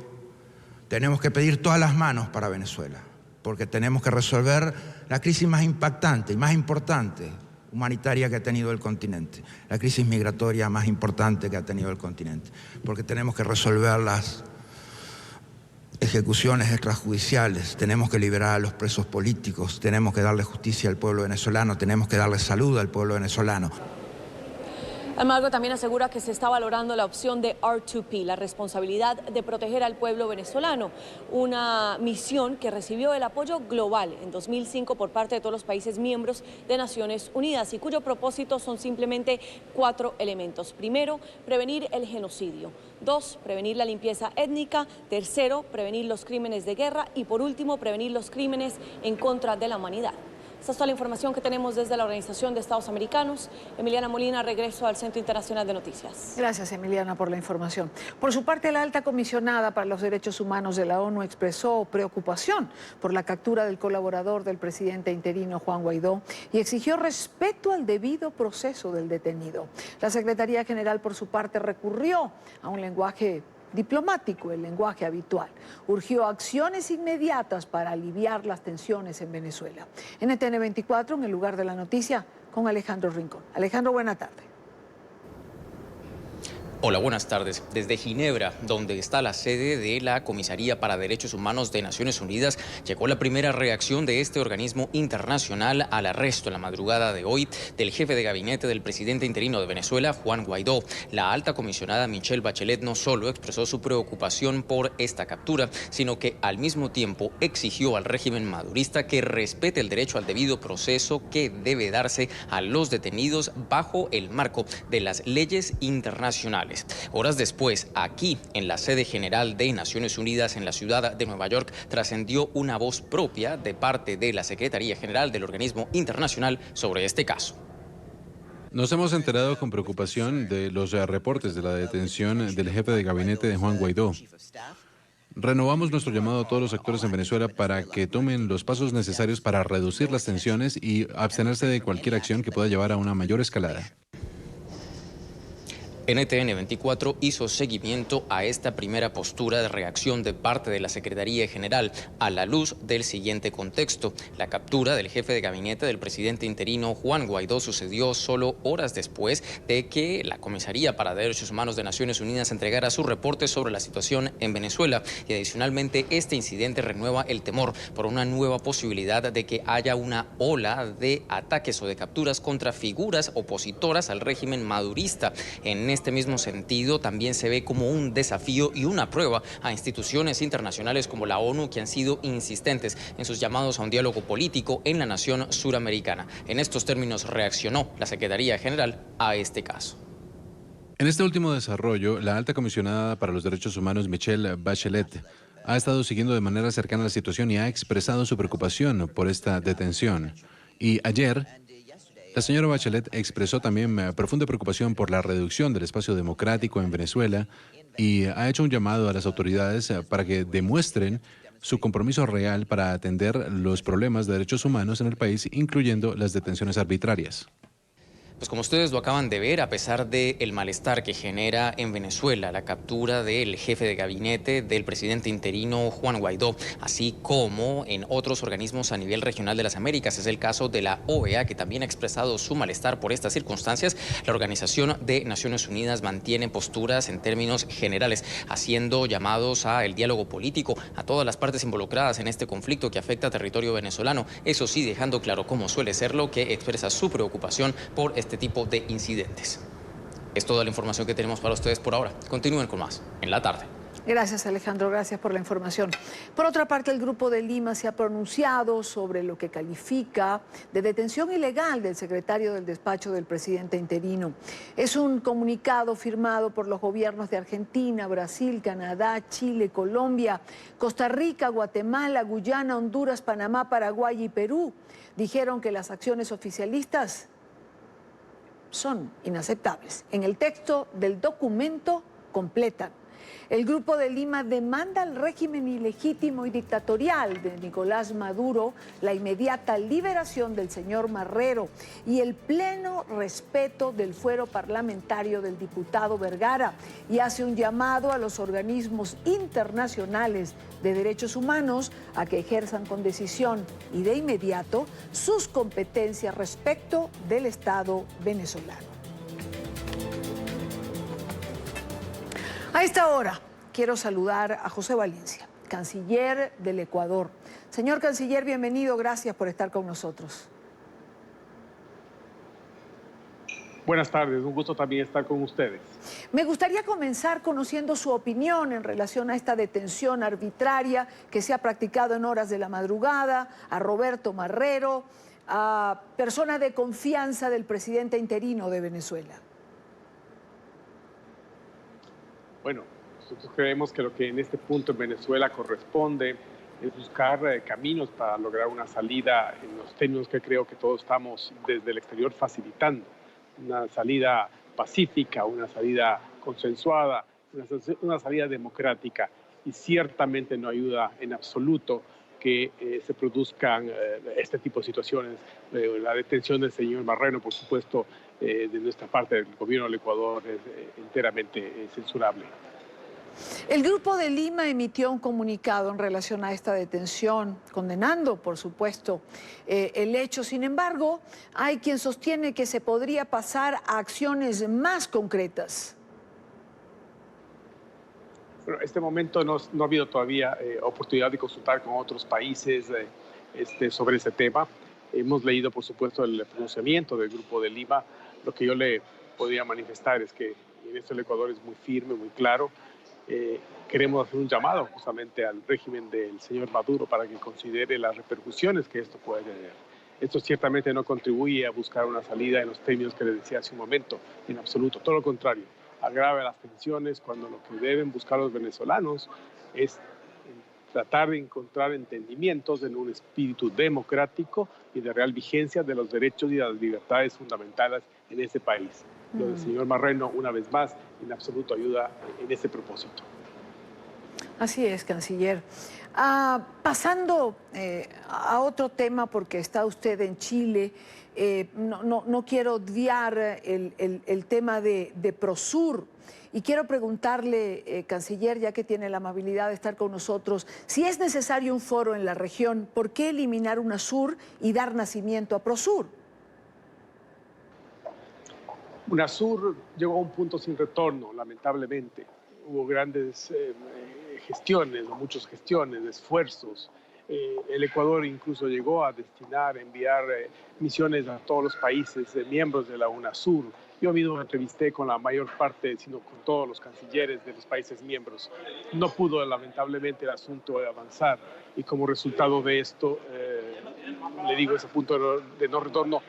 tenemos que pedir todas las manos para Venezuela, porque tenemos que resolver la crisis más impactante y más importante humanitaria que ha tenido el continente, la crisis migratoria más importante que ha tenido el continente, porque tenemos que resolver las ejecuciones extrajudiciales, tenemos que liberar a los presos políticos, tenemos que darle justicia al pueblo venezolano, tenemos que darle salud al pueblo venezolano. Almagro también asegura que se está valorando la opción de R2P, la responsabilidad de proteger al pueblo venezolano, una misión que recibió el apoyo global en 2005 por parte de todos los países miembros de Naciones Unidas y cuyo propósito son simplemente 4 elementos. Primero, prevenir el genocidio. 2, prevenir la limpieza étnica. Tercero, prevenir los crímenes de guerra. Y por último, prevenir los crímenes en contra de la humanidad. Esta es toda la información que tenemos desde la Organización de Estados Americanos. Emiliana Molina, regreso al Centro Internacional de Noticias. Gracias, Emiliana, por la información. Por su parte, la alta comisionada para los derechos humanos de la ONU expresó preocupación por la captura del colaborador del presidente interino Juan Guaidó y exigió respeto al debido proceso del detenido. La Secretaría General, por su parte, recurrió a un lenguaje diplomático, el lenguaje habitual. Urgió acciones inmediatas para aliviar las tensiones en Venezuela. NTN 24, en el lugar de la noticia, con Alejandro Rincón. Alejandro, buena tarde. Hola, buenas tardes. Desde Ginebra, donde está la sede de la Comisaría para Derechos Humanos de Naciones Unidas, llegó la primera reacción de este organismo internacional al arresto en la madrugada de hoy del jefe de gabinete del presidente interino de Venezuela, Juan Guaidó. La alta comisionada Michelle Bachelet no solo expresó su preocupación por esta captura, sino que al mismo tiempo exigió al régimen madurista que respete el derecho al debido proceso que debe darse a los detenidos bajo el marco de las leyes internacionales. Horas después, aquí, en la sede general de Naciones Unidas en la ciudad de Nueva York, trascendió una voz propia de parte de la Secretaría General del organismo internacional sobre este caso. Nos hemos enterado con preocupación de los reportes de la detención del jefe de gabinete de Juan Guaidó. Renovamos nuestro llamado a todos los actores en Venezuela para que tomen los pasos necesarios para reducir las tensiones y abstenerse de cualquier acción que pueda llevar a una mayor escalada. NTN 24 hizo seguimiento a esta primera postura de reacción de parte de la Secretaría General a la luz del siguiente contexto. La captura del jefe de gabinete del presidente interino Juan Guaidó sucedió solo horas después de que la Comisaría para Derechos Humanos de Naciones Unidas entregara su reporte sobre la situación en Venezuela. Y adicionalmente, este incidente renueva el temor por una nueva posibilidad de que haya una ola de ataques o de capturas contra figuras opositoras al régimen madurista. En este mismo sentido, también se ve como un desafío y una prueba a instituciones internacionales como la ONU, que han sido insistentes en sus llamados a un diálogo político en la nación suramericana. En estos términos reaccionó la Secretaría General a este caso. En este último desarrollo, la alta comisionada para los derechos humanos, Michelle Bachelet, ha estado siguiendo de manera cercana la situación y ha expresado su preocupación por esta detención. Y ayer, la señora Bachelet expresó también profunda preocupación por la reducción del espacio democrático en Venezuela y ha hecho un llamado a las autoridades para que demuestren su compromiso real para atender los problemas de derechos humanos en el país, incluyendo las detenciones arbitrarias. Pues como ustedes lo acaban de ver, a pesar del malestar que genera en Venezuela la captura del jefe de gabinete del presidente interino Juan Guaidó, así como en otros organismos a nivel regional de las Américas, es el caso de la OEA, que también ha expresado su malestar por estas circunstancias, la Organización de Naciones Unidas mantiene posturas en términos generales, haciendo llamados al diálogo político a todas las partes involucradas en este conflicto que afecta a territorio venezolano, eso sí, dejando claro, como suele serlo, que expresa su preocupación por este tipo de incidentes. Es toda la información que tenemos para ustedes por ahora. Continúen con más en la tarde. Gracias, Alejandro, gracias por la información. Por otra parte, el Grupo de Lima se ha pronunciado sobre lo que califica de detención ilegal del secretario del despacho del presidente interino. Es un comunicado firmado por los gobiernos de Argentina, Brasil, Canadá, Chile, Colombia, Costa Rica, Guatemala, Guyana, Honduras, Panamá, Paraguay y Perú. Dijeron que las acciones oficialistas son inaceptables. En el texto del documento completan: el Grupo de Lima demanda al régimen ilegítimo y dictatorial de Nicolás Maduro la inmediata liberación del señor Marrero y el pleno respeto del fuero parlamentario del diputado Vergara, y hace un llamado a los organismos internacionales de derechos humanos a que ejerzan con decisión y de inmediato sus competencias respecto del Estado venezolano. A esta hora quiero saludar a José Valencia, canciller del Ecuador. Señor canciller, bienvenido, gracias por estar con nosotros. Buenas tardes, un gusto también estar con ustedes. Me gustaría comenzar conociendo su opinión en relación a esta detención arbitraria que se ha practicado en horas de la madrugada a Roberto Marrero, a persona de confianza del presidente interino de Venezuela. Bueno, nosotros creemos que lo que en este punto en Venezuela corresponde es buscar caminos para lograr una salida en los términos que creo que todos estamos desde el exterior facilitando. Una salida pacífica, una salida consensuada, una salida democrática, y ciertamente no ayuda en absoluto que se produzcan este tipo de situaciones. La detención del señor Marrero, por supuesto, de nuestra parte del gobierno del Ecuador es enteramente censurable. El Grupo de Lima emitió un comunicado en relación a esta detención, condenando, por supuesto, el hecho. Sin embargo, hay quien sostiene que se podría pasar a acciones más concretas. Bueno, en este momento no ha habido todavía oportunidad de consultar con otros países sobre ese tema. Hemos leído, por supuesto, el pronunciamiento del Grupo de Lima. Lo que yo le podría manifestar es que en esto el Ecuador es muy firme, muy claro. Queremos hacer un llamado justamente al régimen del señor Maduro para que considere las repercusiones que esto puede tener. Esto ciertamente no contribuye a buscar una salida en los términos que les decía hace un momento, en absoluto. Todo lo contrario, agrava las tensiones cuando lo que deben buscar los venezolanos es tratar de encontrar entendimientos en un espíritu democrático y de real vigencia de los derechos y las libertades fundamentales en ese país. Lo del señor Marrero, una vez más, en absoluto ayuda en ese propósito. Así es, canciller. Pasando a otro tema, porque está usted en Chile, no quiero obviar el tema de Prosur. Y quiero preguntarle, canciller, ya que tiene la amabilidad de estar con nosotros, si es necesario un foro en la región, ¿por qué eliminar UNASUR y dar nacimiento a Prosur? UNASUR llegó a un punto sin retorno, lamentablemente. Hubo grandes gestiones, muchas gestiones, esfuerzos. El Ecuador incluso llegó a enviar misiones a todos los países miembros de la UNASUR. Yo mismo me entrevisté con la mayor parte, sino con todos los cancilleres de los países miembros. No pudo, lamentablemente, el asunto avanzar, y como resultado de esto, le digo, ese punto de no retorno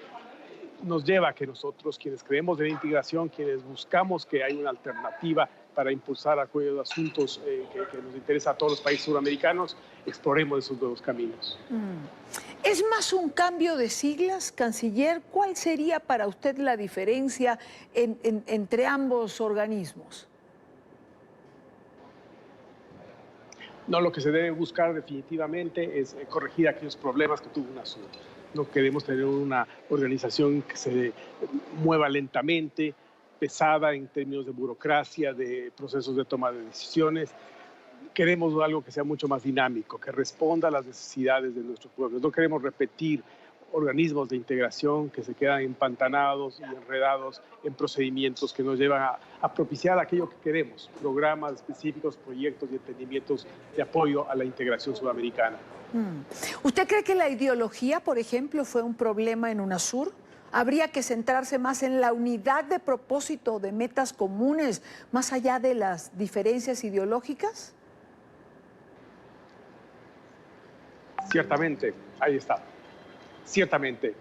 nos lleva a que nosotros, quienes creemos en la integración, quienes buscamos que haya una alternativa para impulsar aquellos asuntos que nos interesa a todos los países suramericanos, exploremos esos nuevos caminos. ¿Es más un cambio de siglas, canciller? ¿Cuál sería para usted la diferencia entre ambos organismos? No, lo que se debe buscar definitivamente es corregir aquellos problemas que tuvo UNASUR. No queremos tener una organización que se mueva lentamente, pesada en términos de burocracia, de procesos de toma de decisiones. Queremos algo que sea mucho más dinámico, que responda a las necesidades de nuestros pueblos. No queremos repetir organismos de integración que se quedan empantanados y enredados en procedimientos que nos llevan a propiciar aquello que queremos, programas específicos, proyectos y entendimientos de apoyo a la integración sudamericana. ¿Usted cree que la ideología, por ejemplo, fue un problema en UNASUR? ¿Habría que centrarse más en la unidad de propósito, de metas comunes, más allá de las diferencias ideológicas? Ciertamente, ahí está. Ciertamente,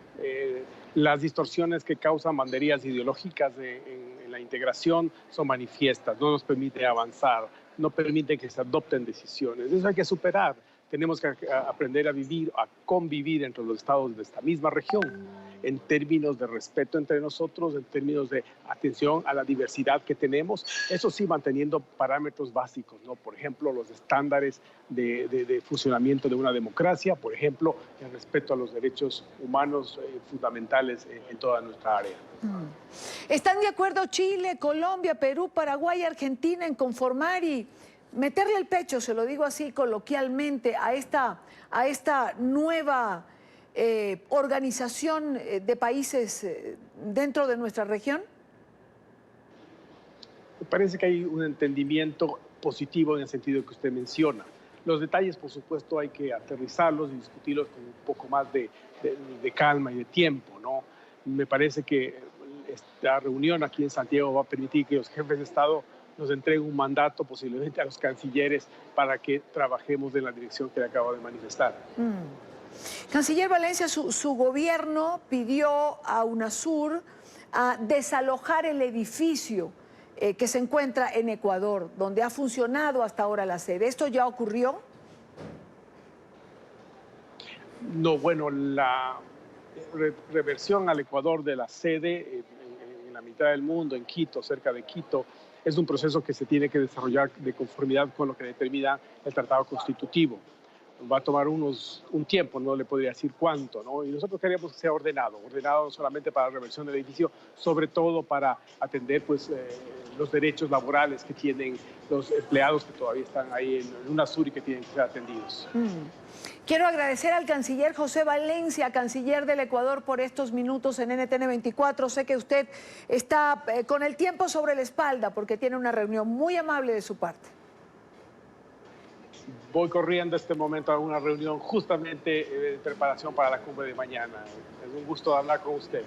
las distorsiones que causan banderías ideológicas en la integración son manifiestas, no nos permite avanzar, no permiten que se adopten decisiones. Eso hay que superar. Tenemos que aprender a vivir, a convivir entre los estados de esta misma región, en términos de respeto entre nosotros, en términos de atención a la diversidad que tenemos, eso sí manteniendo parámetros básicos, ¿no? Por ejemplo, los estándares de funcionamiento de una democracia, por ejemplo, el respeto a los derechos humanos fundamentales en toda nuestra área. ¿Están de acuerdo Chile, Colombia, Perú, Paraguay, Argentina en conformar y meterle el pecho, se lo digo así coloquialmente, a esta nueva organización de países dentro de nuestra región? Me parece que hay un entendimiento positivo en el sentido que usted menciona. Los detalles, por supuesto, hay que aterrizarlos y discutirlos con un poco más de calma y de tiempo, ¿no? Me parece que esta reunión aquí en Santiago va a permitir que los jefes de Estado nos entreguen un mandato, posiblemente a los cancilleres, para que trabajemos en la dirección que le acabo de manifestar. Canciller Valencia, su gobierno pidió a UNASUR a desalojar el edificio que se encuentra en Ecuador, donde ha funcionado hasta ahora la sede. ¿Esto ya ocurrió? No, bueno, la reversión al Ecuador de la sede en la mitad del mundo, en Quito, cerca de Quito, es un proceso que se tiene que desarrollar de conformidad con lo que determina el Tratado Constitutivo. Va a tomar un tiempo, no le podría decir cuánto, ¿no? Y nosotros queremos que sea ordenado no solamente para la reversión del edificio, sobre todo para atender pues, los derechos laborales que tienen los empleados que todavía están ahí en UNASUR y que tienen que ser atendidos. Quiero agradecer al canciller José Valencia, canciller del Ecuador, por estos minutos en NTN 24. Sé que usted está con el tiempo sobre la espalda porque tiene una reunión muy amable de su parte. Voy corriendo este momento a una reunión justamente de preparación para la cumbre de mañana. Es un gusto hablar con usted.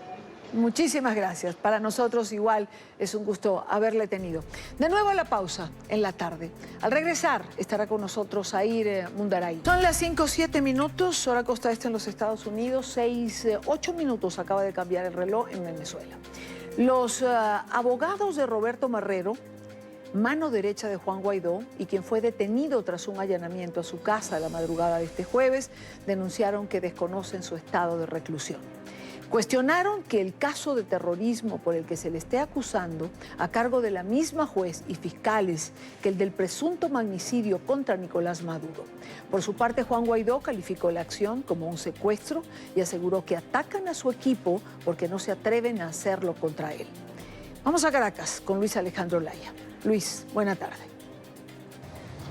Muchísimas gracias. Para nosotros igual es un gusto haberle tenido. De nuevo a la pausa en la tarde. Al regresar estará con nosotros Zair Mundaray. Son las 5:07 minutos, hora costa este en los Estados Unidos. 6:08 minutos acaba de cambiar el reloj en Venezuela. Los abogados de Roberto Marrero, mano derecha de Juan Guaidó y quien fue detenido tras un allanamiento a su casa la madrugada de este jueves, denunciaron que desconocen su estado de reclusión. Cuestionaron que el caso de terrorismo por el que se le esté acusando, a cargo de la misma juez y fiscales que el del presunto magnicidio contra Nicolás Maduro. Por su parte, Juan Guaidó calificó la acción como un secuestro y aseguró que atacan a su equipo porque no se atreven a hacerlo contra él. Vamos a Caracas con Luis Alejandro Laya. Luis, buena tarde.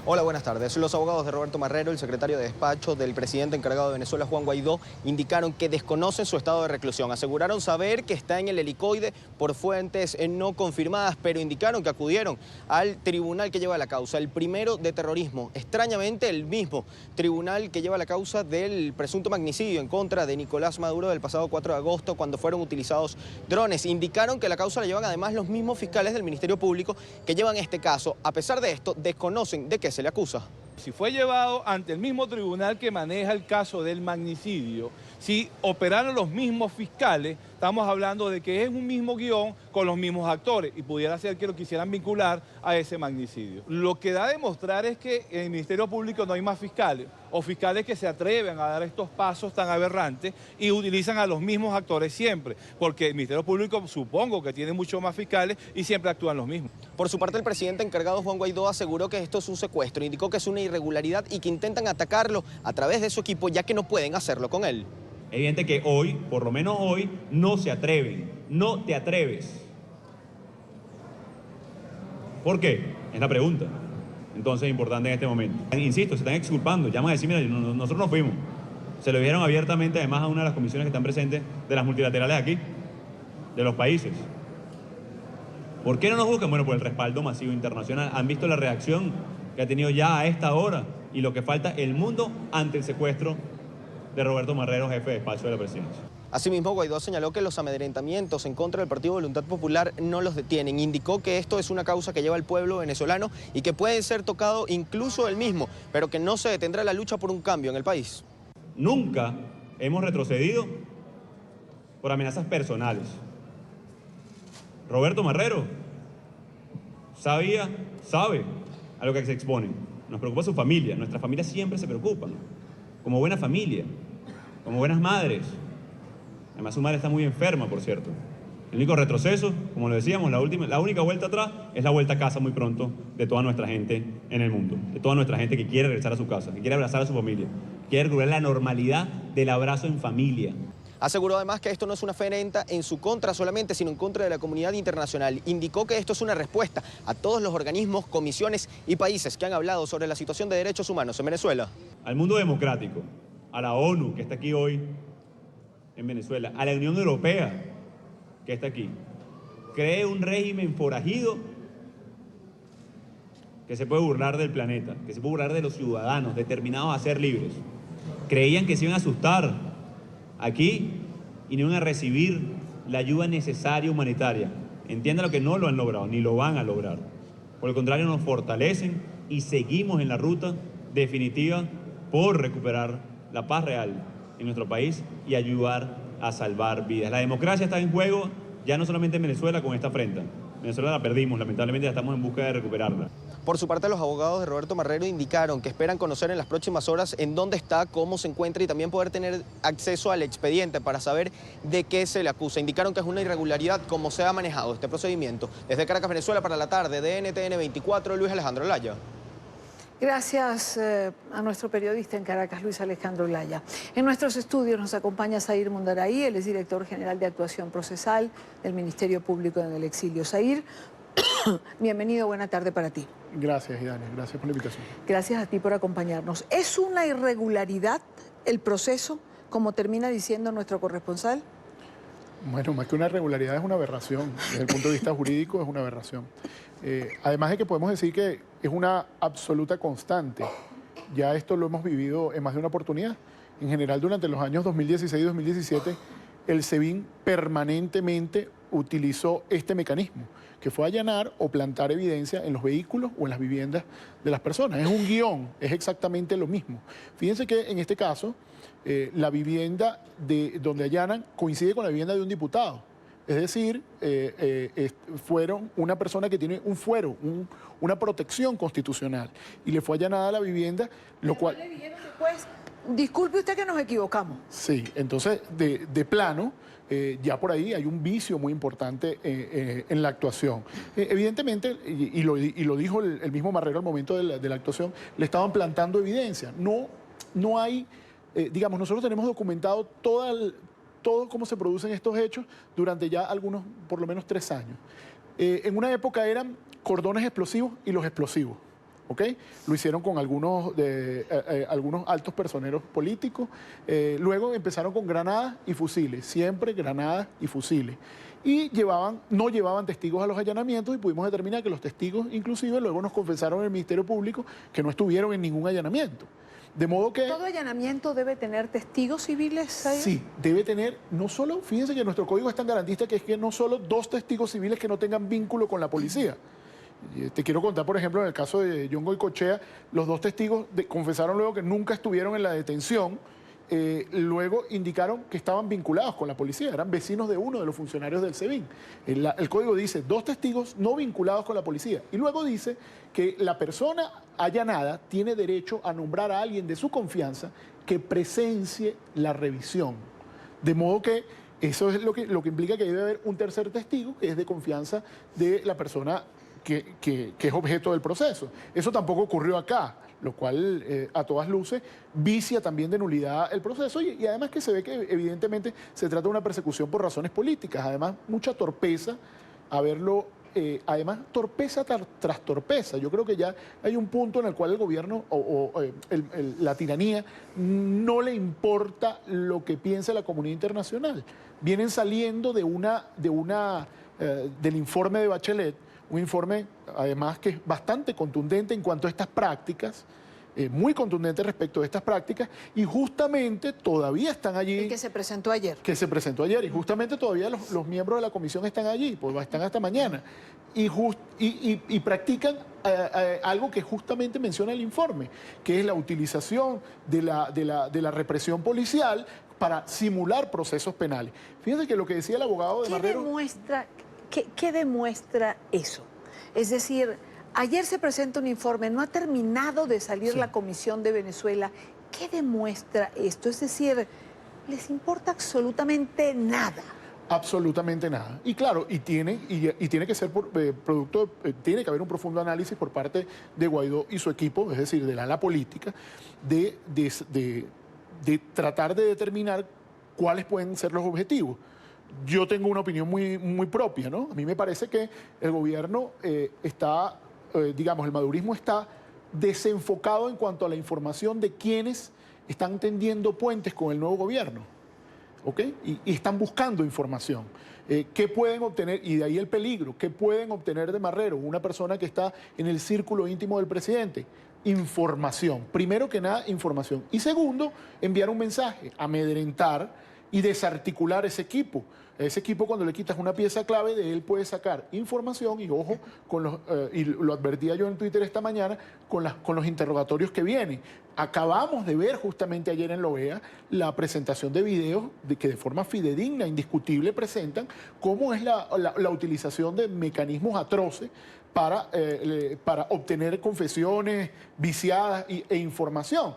Hola, buenas tardes. Los abogados de Roberto Marrero, el secretario de despacho del presidente encargado de Venezuela, Juan Guaidó, indicaron que desconocen su estado de reclusión. Aseguraron saber que está en el helicoide por fuentes no confirmadas, pero indicaron que acudieron al tribunal que lleva la causa, el primero de terrorismo. Extrañamente, el mismo tribunal que lleva la causa del presunto magnicidio en contra de Nicolás Maduro del pasado 4 de agosto, cuando fueron utilizados drones. Indicaron que la causa la llevan además los mismos fiscales del Ministerio Público que llevan este caso. A pesar de esto, desconocen de qué se le acusa. Si fue llevado ante el mismo tribunal que maneja el caso del magnicidio, si operaron los mismos fiscales, estamos hablando de que es un mismo guión con los mismos actores y pudiera ser que lo quisieran vincular a ese magnicidio. Lo que da a demostrar es que en el Ministerio Público no hay más fiscales o fiscales que se atreven a dar estos pasos tan aberrantes y utilizan a los mismos actores siempre, porque el Ministerio Público supongo que tiene mucho más fiscales y siempre actúan los mismos. Por su parte, el presidente encargado Juan Guaidó aseguró que esto es un secuestro, indicó que es una irregularidad y que intentan atacarlo a través de su equipo, ya que no pueden hacerlo con él. Es evidente que hoy, por lo menos hoy, no se atreven, no te atreves. ¿Por qué? Es la pregunta. Entonces es importante en este momento. Insisto, se están exculpando, llaman a decir, mira, nosotros no fuimos. Se lo dijeron abiertamente además a una de las comisiones que están presentes de las multilaterales aquí, de los países. ¿Por qué no nos buscan? Bueno, por el respaldo masivo internacional. Han visto la reacción que ha tenido ya a esta hora y lo que falta el mundo ante el secuestro de Roberto Marrero, jefe de despacho de la presidencia. Asimismo, Guaidó señaló que los amedrentamientos en contra del Partido Voluntad Popular no los detienen. Indicó que esto es una causa que lleva al pueblo venezolano y que puede ser tocado incluso él mismo, pero que no se detendrá la lucha por un cambio en el país. Nunca hemos retrocedido por amenazas personales. Roberto Marrero sabe a lo que se expone. Nos preocupa su familia, nuestra familia siempre se preocupa, como buena familia, como buenas madres. Además, su madre está muy enferma, por cierto. El único retroceso, como lo decíamos, la única vuelta atrás es la vuelta a casa muy pronto de toda nuestra gente en el mundo, de toda nuestra gente que quiere regresar a su casa, que quiere abrazar a su familia, quiere recuperar la normalidad del abrazo en familia. Aseguró además que esto no es una afrenta en su contra solamente, sino en contra de la comunidad internacional. Indicó que esto es una respuesta a todos los organismos, comisiones y países que han hablado sobre la situación de derechos humanos en Venezuela. Al mundo democrático, a la ONU, que está aquí hoy en Venezuela, a la Unión Europea, que está aquí. Cree un régimen forajido que se puede burlar del planeta, que se puede burlar de los ciudadanos determinados a ser libres. Creían que se iban a asustar aquí y no iban a recibir la ayuda necesaria humanitaria. Entiendan lo que no lo han logrado, ni lo van a lograr. Por el contrario, nos fortalecen y seguimos en la ruta definitiva por recuperar la paz real en nuestro país y ayudar a salvar vidas. La democracia está en juego ya no solamente en Venezuela con esta afrenta. Venezuela la perdimos, lamentablemente ya estamos en busca de recuperarla. Por su parte, los abogados de Roberto Marrero indicaron que esperan conocer en las próximas horas en dónde está, cómo se encuentra y también poder tener acceso al expediente para saber de qué se le acusa. Indicaron que es una irregularidad cómo se ha manejado este procedimiento. Desde Caracas, Venezuela, para la tarde de NTN 24, Luis Alejandro Laya. Gracias a nuestro periodista en Caracas, Luis Alejandro Laya. En nuestros estudios nos acompaña Zair Mundaray, él es director general de actuación procesal del Ministerio Público en el exilio. Zair, bienvenido, buena tarde para ti. Gracias, Idania, gracias por la invitación. Gracias a ti por acompañarnos. ¿Es una irregularidad el proceso, como termina diciendo nuestro corresponsal? Bueno, más que una irregularidad es una aberración. Desde el punto de vista jurídico es una aberración. Además de que podemos decir que es una absoluta constante. Ya esto lo hemos vivido en más de una oportunidad. En general, durante los años 2016 y 2017, el SEBIN permanentemente utilizó este mecanismo, que fue allanar o plantar evidencia en los vehículos o en las viviendas de las personas. Es un guión, es exactamente lo mismo. Fíjense que en este caso, la vivienda donde allanan coincide con la vivienda de un diputado. Es decir, fueron una persona que tiene un fuero, una protección constitucional, y le fue allanada la vivienda, lo cual... le dijeron después, disculpe usted que nos equivocamos. Sí, entonces, de plano, ya por ahí hay un vicio muy importante en la actuación. Evidentemente, y lo dijo el mismo Marrero al momento de la actuación, le estaban plantando evidencia. No hay, digamos, nosotros tenemos documentado todo cómo se producen estos hechos durante ya algunos, por lo menos 3 años. En una época eran cordones explosivos y los explosivos, ¿ok? Lo hicieron con algunos altos personeros políticos. Luego empezaron con granadas y fusiles, siempre granadas y fusiles. Y no llevaban testigos a los allanamientos y pudimos determinar que los testigos, inclusive, luego nos confesaron en el Ministerio Público que no estuvieron en ningún allanamiento. De modo que... ¿Todo allanamiento debe tener testigos civiles, Zair? Sí, debe tener, no solo, fíjense que nuestro código es tan garantista que es que no solo 2 testigos civiles que no tengan vínculo con la policía. Te quiero contar, por ejemplo, en el caso de John Goycochea, los 2 testigos confesaron luego que nunca estuvieron en la detención luego indicaron que estaban vinculados con la policía, eran vecinos de uno de los funcionarios del SEBIN. El código dice 2 testigos no vinculados con la policía y luego dice que la persona allanada tiene derecho a nombrar a alguien de su confianza que presencie la revisión. De modo que eso es lo que implica que debe haber un tercer testigo que es de confianza de la persona que es objeto del proceso. Eso tampoco ocurrió acá, lo cual a todas luces vicia también de nulidad el proceso y además que se ve que evidentemente se trata de una persecución por razones políticas, además mucha torpeza, además torpeza tras torpeza. Yo creo que ya hay un punto en el cual el gobierno la tiranía no le importa lo que piense la comunidad internacional. Vienen saliendo del informe de Bachelet, un informe además que es bastante contundente en cuanto a estas prácticas, muy contundente respecto de estas prácticas, y justamente todavía están allí. El que se presentó ayer. Que se presentó ayer, y justamente todavía los miembros de la comisión están allí, pues están hasta mañana, y practican algo que justamente menciona el informe, que es la utilización de la represión policial para simular procesos penales. Fíjense que lo que decía el abogado de Marrero... ¿Qué demuestra eso? Es decir, ayer se presenta un informe, no ha terminado de salir la Comisión de Venezuela. ¿Qué demuestra esto? Es decir, ¿les importa absolutamente nada? Absolutamente nada. Y claro, tiene que ser tiene que haber un profundo análisis por parte de Guaidó y su equipo, es decir, del ala política, de tratar de determinar cuáles pueden ser los objetivos. Yo tengo una opinión muy propia, ¿no? A mí me parece que el gobierno el madurismo está desenfocado en cuanto a la información de quienes están tendiendo puentes con el nuevo gobierno, ¿ok? Y están buscando información. ¿Qué pueden obtener? Y de ahí el peligro. ¿Qué pueden obtener de Marrero, una persona que está en el círculo íntimo del presidente? Información. Primero que nada, información. Y segundo, enviar un mensaje, amedrentar y desarticular ese equipo. Ese equipo, cuando le quitas una pieza clave, de él puede sacar información y ojo, y lo advertía yo en Twitter esta mañana, con los interrogatorios que vienen. Acabamos de ver justamente ayer en la OEA la presentación de videos que de forma fidedigna, indiscutible, presentan cómo es la utilización de mecanismos atroces para obtener confesiones viciadas e información.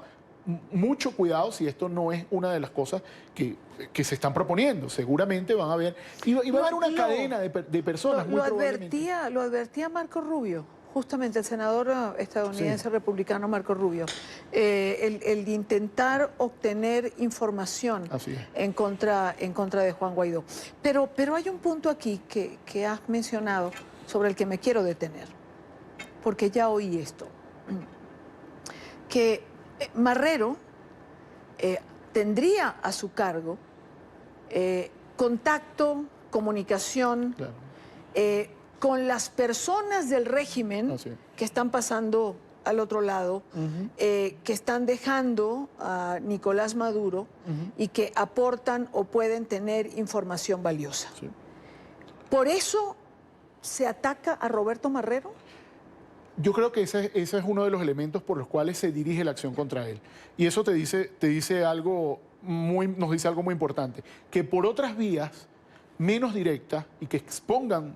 Mucho cuidado si esto no es una de las cosas que se están proponiendo. Seguramente van a haber... Y va a haber una cadena de personas muy probablemente. Lo advertía Marco Rubio, justamente el senador estadounidense republicano Marco Rubio, el de intentar obtener información en contra de Juan Guaidó. Pero hay un punto aquí que has mencionado sobre el que me quiero detener, porque ya oí esto, que Marrero tendría a su cargo contacto, comunicación con las personas del régimen que están pasando al otro lado, que están dejando a Nicolás Maduro y que aportan o pueden tener información valiosa. ¿Por eso se ataca a Roberto Marrero? Yo creo que ese es uno de los elementos por los cuales se dirige la acción contra él. Y eso nos dice algo muy importante, que por otras vías menos directas y que expongan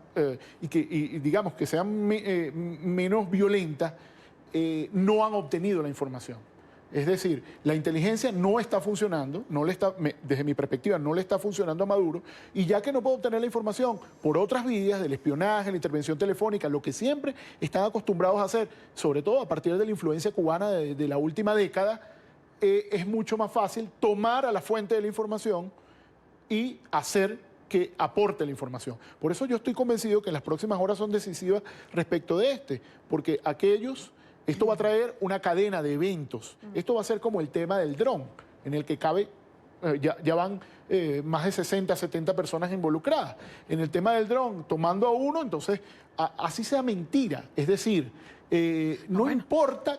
y digamos que sean menos violentas, no han obtenido la información. Es decir, la inteligencia no está funcionando, desde mi perspectiva, no le está funcionando a Maduro, y ya que no puede obtener la información por otras vías, del espionaje, la intervención telefónica, lo que siempre están acostumbrados a hacer, sobre todo a partir de la influencia cubana de la última década, es mucho más fácil tomar a la fuente de la información y hacer que aporte la información. Por eso yo estoy convencido que las próximas horas son decisivas respecto de porque esto va a traer una cadena de eventos. Esto va a ser como el tema del dron, en el que cabe, ya van más de 60, 70 personas involucradas. En el tema del dron, tomando a uno, entonces, así sea mentira. Es decir, No importa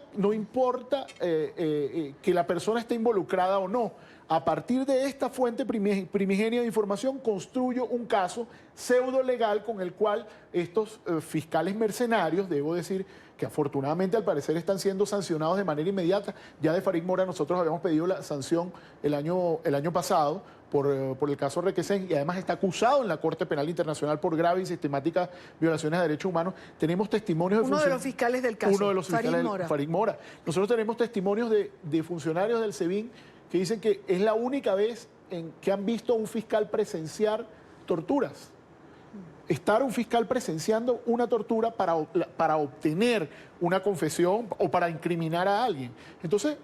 que la persona esté involucrada o no. A partir de esta fuente primigenia de información construyo un caso pseudo legal con el cual estos fiscales mercenarios, debo decir que afortunadamente al parecer están siendo sancionados de manera inmediata. Ya de Farid Mora nosotros habíamos pedido la sanción el año pasado por el caso Requesén, y además está acusado en la Corte Penal Internacional por graves y sistemáticas violaciones de derechos humanos. Tenemos testimonios de uno de los fiscales del caso, uno de los fiscales Farid Mora. Nosotros tenemos testimonios de funcionarios del SEBIN que dicen que es la única vez en que han visto a un fiscal presenciar torturas. Estar un fiscal presenciando una tortura para obtener una confesión o para incriminar a alguien. Entonces,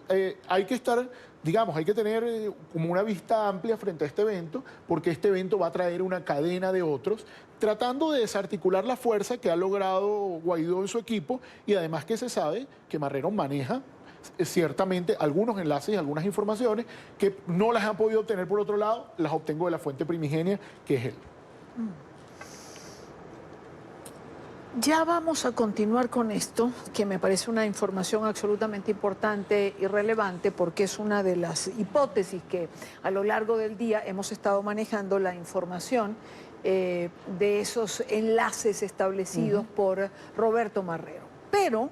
hay que estar, digamos, hay que tener como una vista amplia frente a este evento, porque este evento va a traer una cadena de otros, tratando de desarticular la fuerza que ha logrado Guaidó en su equipo, y además que se sabe que Marrero maneja ciertamente algunos enlaces y algunas informaciones que no las han podido obtener por otro lado, las obtengo de la fuente primigenia, que es él. Ya vamos a continuar con esto, que me parece una información absolutamente importante y relevante, porque es una de las hipótesis que a lo largo del día hemos estado manejando, la información de esos enlaces establecidos por Roberto Marrero. Pero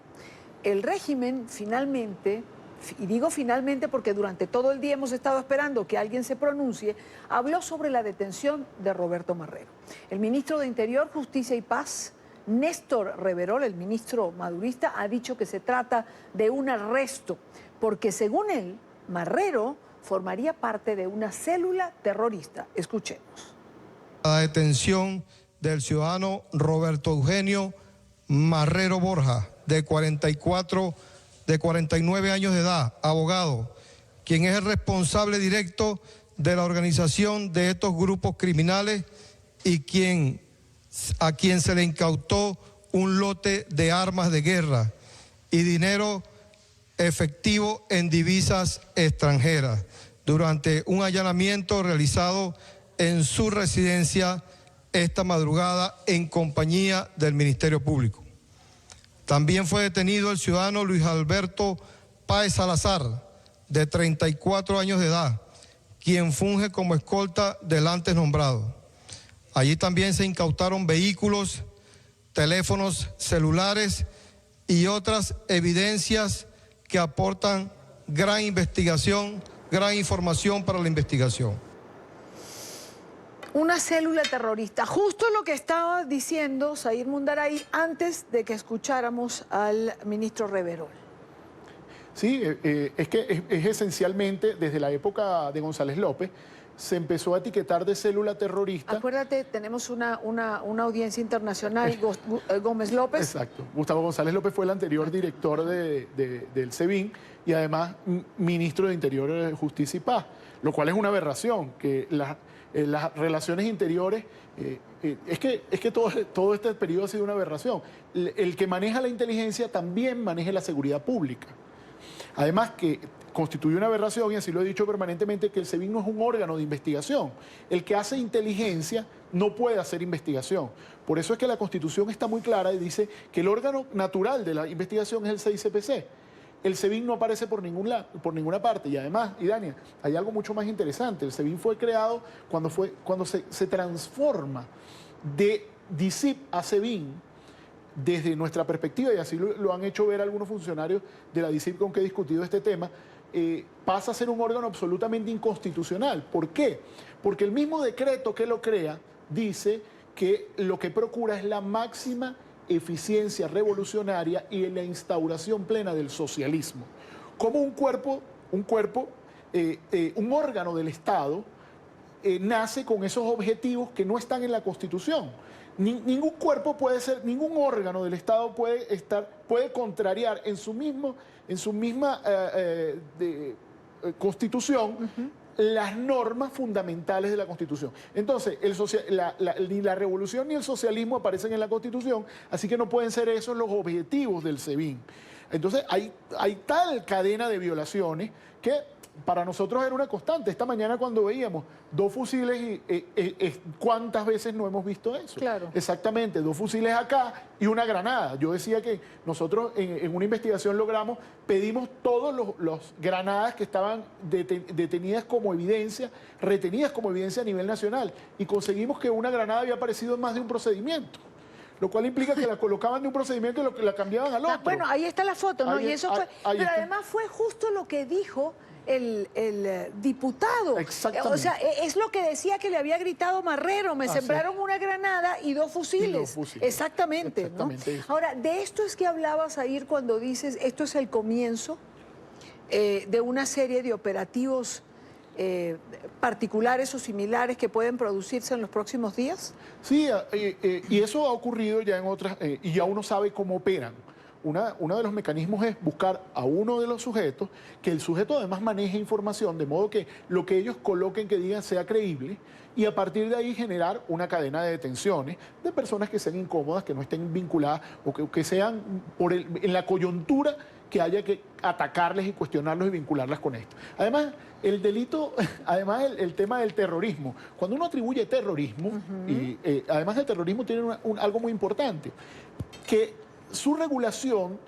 el régimen finalmente, y digo finalmente porque durante todo el día hemos estado esperando que alguien se pronuncie, habló sobre la detención de Roberto Marrero. El ministro de Interior, Justicia y Paz, Néstor Reverol, el ministro madurista, ha dicho que se trata de un arresto, porque según él, Marrero formaría parte de una célula terrorista. Escuchemos. La detención del ciudadano Roberto Eugenio Marrero Borja, de 49 años de edad, abogado, quien es el responsable directo de la organización de estos grupos criminales y a quien se le incautó un lote de armas de guerra y dinero efectivo en divisas extranjeras durante un allanamiento realizado en su residencia esta madrugada en compañía del Ministerio Público. También fue detenido el ciudadano Luis Alberto Páez Salazar, de 34 años de edad, quien funge como escolta del antes nombrado. Allí también se incautaron vehículos, teléfonos celulares y otras evidencias que aportan gran información para la investigación. Una célula terrorista, justo lo que estaba diciendo Zair Mundaray antes de que escucháramos al ministro Reverol. Sí, es que es esencialmente desde la época de González López se empezó a etiquetar de célula terrorista. Acuérdate, tenemos una audiencia internacional, Gómez López. Exacto. Gustavo González López fue el anterior director del SEBIN y además ministro de Interior, Justicia y Paz, lo cual es una aberración, que las relaciones interiores, es que todo este periodo ha sido una aberración. El que maneja la inteligencia también maneja la seguridad pública. Además que constituye una aberración, y así lo he dicho permanentemente, que el SEBIN no es un órgano de investigación. El que hace inteligencia no puede hacer investigación. Por eso es que la Constitución está muy clara y dice que el órgano natural de la investigación es el CICPC. El SEBIN no aparece por ninguna parte. Y además, Dania, hay algo mucho más interesante. El SEBIN fue creado cuando se transforma de DICIP a SEBIN. Desde nuestra perspectiva, y así lo han hecho ver algunos funcionarios de la DICIP con que he discutido este tema, pasa a ser un órgano absolutamente inconstitucional. ¿Por qué? Porque el mismo decreto que lo crea dice que lo que procura es la máxima eficiencia revolucionaria y la instauración plena del socialismo. Como un órgano del Estado nace con esos objetivos que no están en la Constitución. Ningún cuerpo puede ser, ningún órgano del Estado puede contrariar en su misma Constitución las normas fundamentales de la Constitución. Entonces, ni la revolución ni el socialismo aparecen en la Constitución, así que no pueden ser esos los objetivos del SEBIN. Entonces, hay tal cadena de violaciones que para nosotros era una constante. Esta mañana cuando veíamos 2 fusiles, ¿cuántas veces no hemos visto eso? Claro. Exactamente, 2 fusiles acá y una granada. Yo decía que nosotros en una investigación pedimos todos los granadas que estaban detenidas como evidencia, retenidas como evidencia a nivel nacional, y conseguimos que una granada había aparecido en más de un procedimiento. Lo cual implica que la colocaban de un procedimiento y la cambiaban al otro. Bueno, ahí está la foto, ¿no? Ahí, y eso fue. Pero está. además fue justo lo que dijo el diputado. Exactamente. O sea, es lo que decía que le había gritado Marrero. Me sembraron una granada y 2 fusiles. Y 2 fusiles. Exactamente, Exactamente, ¿no? eso. Ahora, de esto es que hablabas ayer cuando dices, esto es el comienzo de una serie de operativos particulares o similares que pueden producirse en los próximos días. Sí, y eso ha ocurrido ya en otras, y ya uno sabe cómo operan. Uno de los mecanismos es buscar a uno de los sujetos, que el sujeto además maneje información, de modo que lo que ellos coloquen, que digan, sea creíble, y a partir de ahí generar una cadena de detenciones de personas que sean incómodas, que no estén vinculadas, o que sean en la coyuntura que haya que atacarles y cuestionarlos y vincularlas con esto. Además, el delito, además el tema del terrorismo. Cuando uno atribuye terrorismo, y además el terrorismo tiene algo muy importante, que su regulación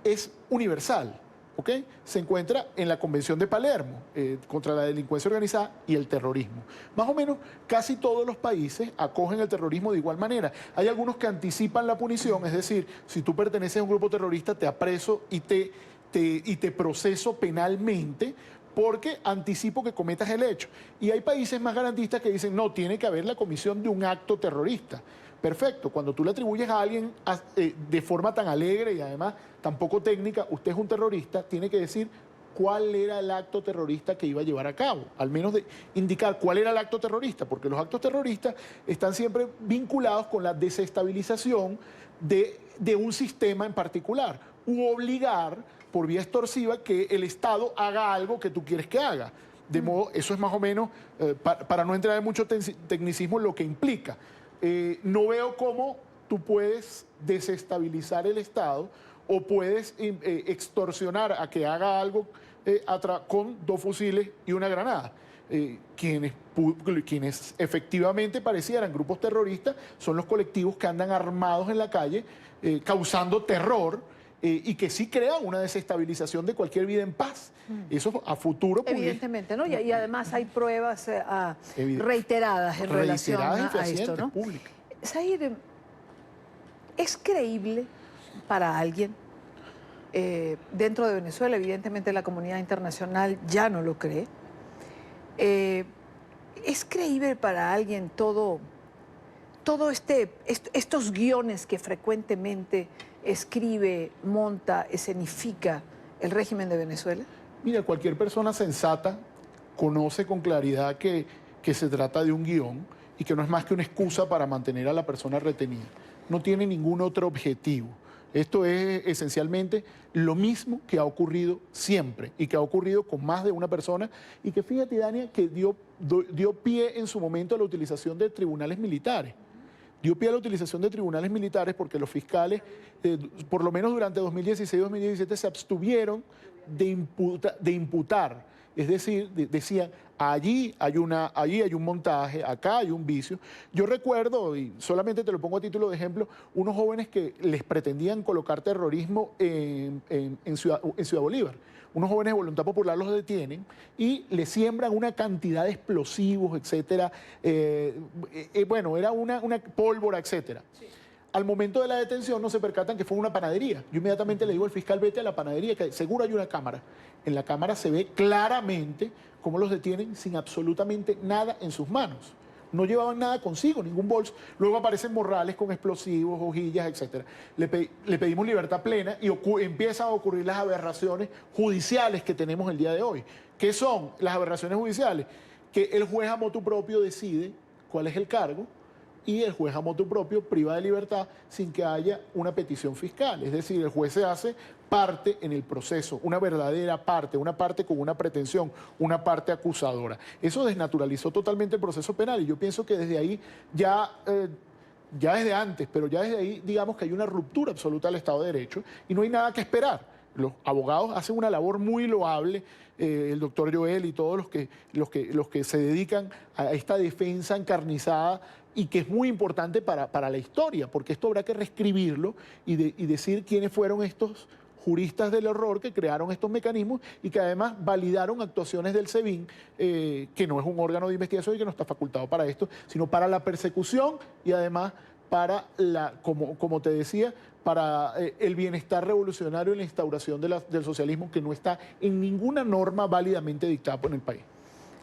es universal, ¿ok? Se encuentra en la Convención de Palermo contra la delincuencia organizada y el terrorismo. Más o menos casi todos los países acogen el terrorismo de igual manera. Hay algunos que anticipan la punición, es decir, si tú perteneces a un grupo terrorista, te apreso y te proceso penalmente, porque anticipo que cometas el hecho. Y hay países más garantistas que dicen, no, tiene que haber la comisión de un acto terrorista. Perfecto, cuando tú le atribuyes a alguien de forma tan alegre y además tan poco técnica, usted es un terrorista, tiene que decir cuál era el acto terrorista que iba a llevar a cabo, al menos de indicar cuál era el acto terrorista, porque los actos terroristas están siempre vinculados con la desestabilización de un sistema en particular, u obligar por vía extorsiva que el Estado haga algo que tú quieres que haga. De modo, eso es más o menos, para no entrar en mucho tecnicismo, lo que implica. No veo cómo tú puedes desestabilizar el Estado o puedes extorsionar a que haga algo con 2 fusiles y una granada. Quienes efectivamente parecieran grupos terroristas son los colectivos que andan armados en la calle causando terror y que sí crean una desestabilización de cualquier vida en paz. Eso a futuro... Evidentemente, ¿no? Y además hay pruebas reiteradas en relación a esto, ¿no? Zahir, ¿es creíble para alguien dentro de Venezuela? Evidentemente la comunidad internacional ya no lo cree. ¿Es creíble para alguien estos guiones que frecuentemente escribe, monta, escenifica el régimen de Venezuela? Mira, cualquier persona sensata conoce con claridad que se trata de un guión y que no es más que una excusa para mantener a la persona retenida. No tiene ningún otro objetivo. Esto es esencialmente lo mismo que ha ocurrido siempre y que ha ocurrido con más de una persona y que, fíjate, Dania, que dio pie en su momento a la utilización de tribunales militares. Dio pie a la utilización de tribunales militares porque los fiscales, por lo menos durante 2016 y 2017, se abstuvieron de imputar. Es decir, decían, allí hay un montaje, acá hay un vicio. Yo recuerdo, y solamente te lo pongo a título de ejemplo, unos jóvenes que les pretendían colocar terrorismo en Ciudad Bolívar. Unos jóvenes de Voluntad Popular los detienen y les siembran una cantidad de explosivos, etcétera. Bueno, era una pólvora, etcétera. Sí. Al momento de la detención no se percatan que fue una panadería. Yo inmediatamente le digo al fiscal, vete a la panadería, que seguro hay una cámara. En la cámara se ve claramente cómo los detienen sin absolutamente nada en sus manos. No llevaban nada consigo, ningún bolso. Luego aparecen morrales con explosivos, hojillas, etc. Le pedimos libertad plena y empiezan a ocurrir las aberraciones judiciales que tenemos el día de hoy. ¿Qué son las aberraciones judiciales? Que el juez a motu propio decide cuál es el cargo y el juez a motu propio priva de libertad sin que haya una petición fiscal. Es decir, el juez se hace parte en el proceso, una verdadera parte, una parte con una pretensión, una parte acusadora. Eso desnaturalizó totalmente el proceso penal y yo pienso que desde ahí ya desde antes, pero ya desde ahí digamos que hay una ruptura absoluta del Estado de Derecho y no hay nada que esperar. los abogados hacen una labor muy loable, el doctor Joel y todos los que se dedican a esta defensa encarnizada y que es muy importante para la historia, porque esto habrá que reescribirlo y decir quiénes fueron estos juristas del horror que crearon estos mecanismos y que además validaron actuaciones del SEBIN, que no es un órgano de investigación y que no está facultado para esto, sino para la persecución y además para, como te decía, para el bienestar revolucionario y la instauración del socialismo, que no está en ninguna norma válidamente dictada por el país.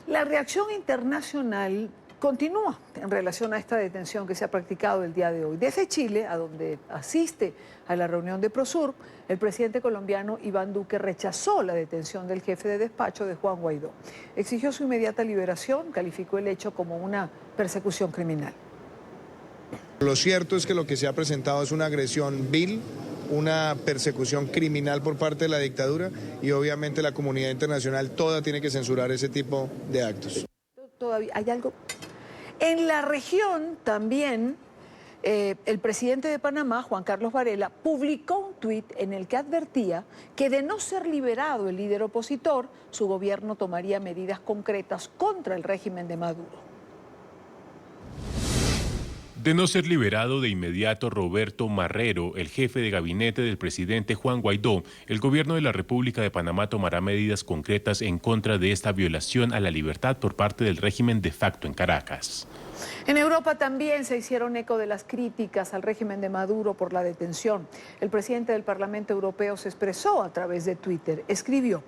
La reacción internacional continúa en relación a esta detención que se ha practicado el día de hoy. Desde Chile, a donde asiste a la reunión de Prosur, el presidente colombiano Iván Duque rechazó la detención del jefe de despacho de Juan Guaidó. Exigió su inmediata liberación, calificó el hecho como una persecución criminal. Lo cierto es que lo que se ha presentado es una agresión vil, una persecución criminal por parte de la dictadura y obviamente la comunidad internacional toda tiene que censurar ese tipo de actos. Todavía hay algo. En la región también el presidente de Panamá, Juan Carlos Varela, publicó un tuit en el que advertía que de no ser liberado el líder opositor, su gobierno tomaría medidas concretas contra el régimen de Maduro. De no ser liberado de inmediato Roberto Marrero, el jefe de gabinete del presidente Juan Guaidó, el gobierno de la República de Panamá tomará medidas concretas en contra de esta violación a la libertad por parte del régimen de facto en Caracas. En Europa también se hicieron eco de las críticas al régimen de Maduro por la detención. El presidente del Parlamento Europeo se expresó a través de Twitter. Escribió: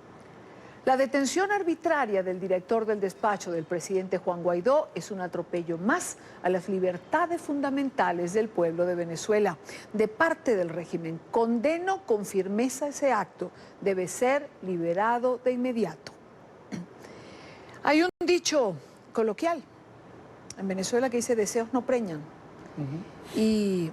la detención arbitraria del director del despacho del presidente Juan Guaidó es un atropello más a las libertades fundamentales del pueblo de Venezuela. De parte del régimen, condeno con firmeza ese acto. Debe ser liberado de inmediato. Hay un dicho coloquial en Venezuela que dice: deseos no preñan. Y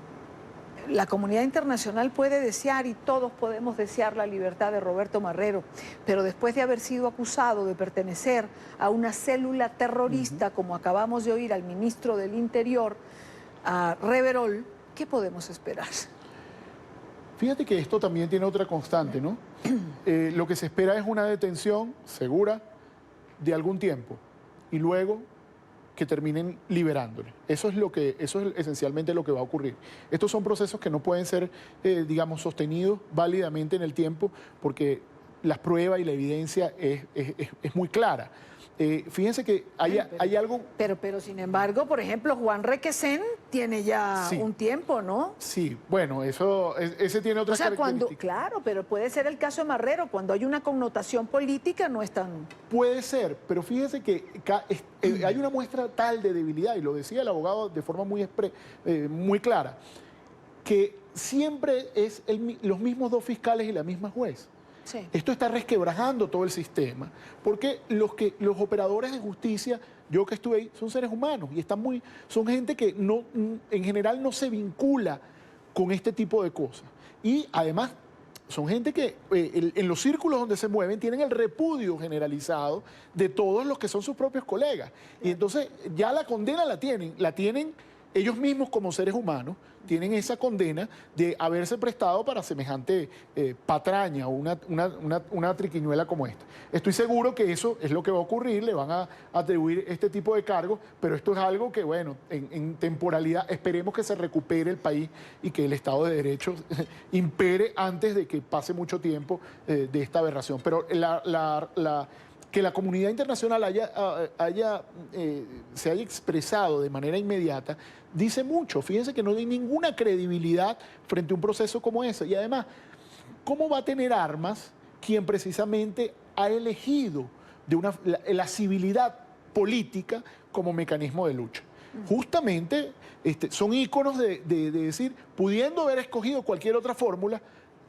la comunidad internacional puede desear, y todos podemos desear, la libertad de Roberto Marrero, pero después de haber sido acusado de pertenecer a una célula terrorista, como acabamos de oír al ministro del Interior, a Reverol, ¿qué podemos esperar? Fíjate que esto también tiene otra constante, ¿no? Lo que se espera es una detención segura de algún tiempo y luego que terminen liberándole. Eso es esencialmente lo que va a ocurrir. Estos son procesos que no pueden ser, digamos, sostenidos válidamente en el tiempo porque la prueba y la evidencia es muy clara. Fíjense que hay algo... Pero sin embargo, por ejemplo, Juan Requesén tiene ya un tiempo, ¿no? Sí, bueno, ese tiene otras características. Claro, pero puede ser el caso de Marrero, cuando hay una connotación política no es tan... Puede ser, pero fíjense que hay una muestra tal de debilidad, y lo decía el abogado de forma muy clara, que siempre es los mismos dos fiscales y la misma juez. Sí. Esto está resquebrajando todo el sistema, porque los operadores de justicia, yo que estuve ahí, son seres humanos y son gente que en general no se vincula con este tipo de cosas. Y además son gente que en los círculos donde se mueven tienen el repudio generalizado de todos los que son sus propios colegas. Y entonces ya la condena la tienen ellos mismos como seres humanos, tienen esa condena de haberse prestado para semejante patraña o una triquiñuela como esta. Estoy seguro que eso es lo que va a ocurrir, le van a atribuir este tipo de cargos, pero esto es algo que, bueno, en temporalidad esperemos que se recupere el país y que el Estado de Derecho impere antes de que pase mucho tiempo de esta aberración. Pero que la comunidad internacional se haya expresado de manera inmediata, dice mucho. Fíjense que no hay ninguna credibilidad frente a un proceso como ese. Y además, ¿cómo va a tener armas quien precisamente ha elegido la civilidad política como mecanismo de lucha? Justamente son íconos de decir, pudiendo haber escogido cualquier otra fórmula,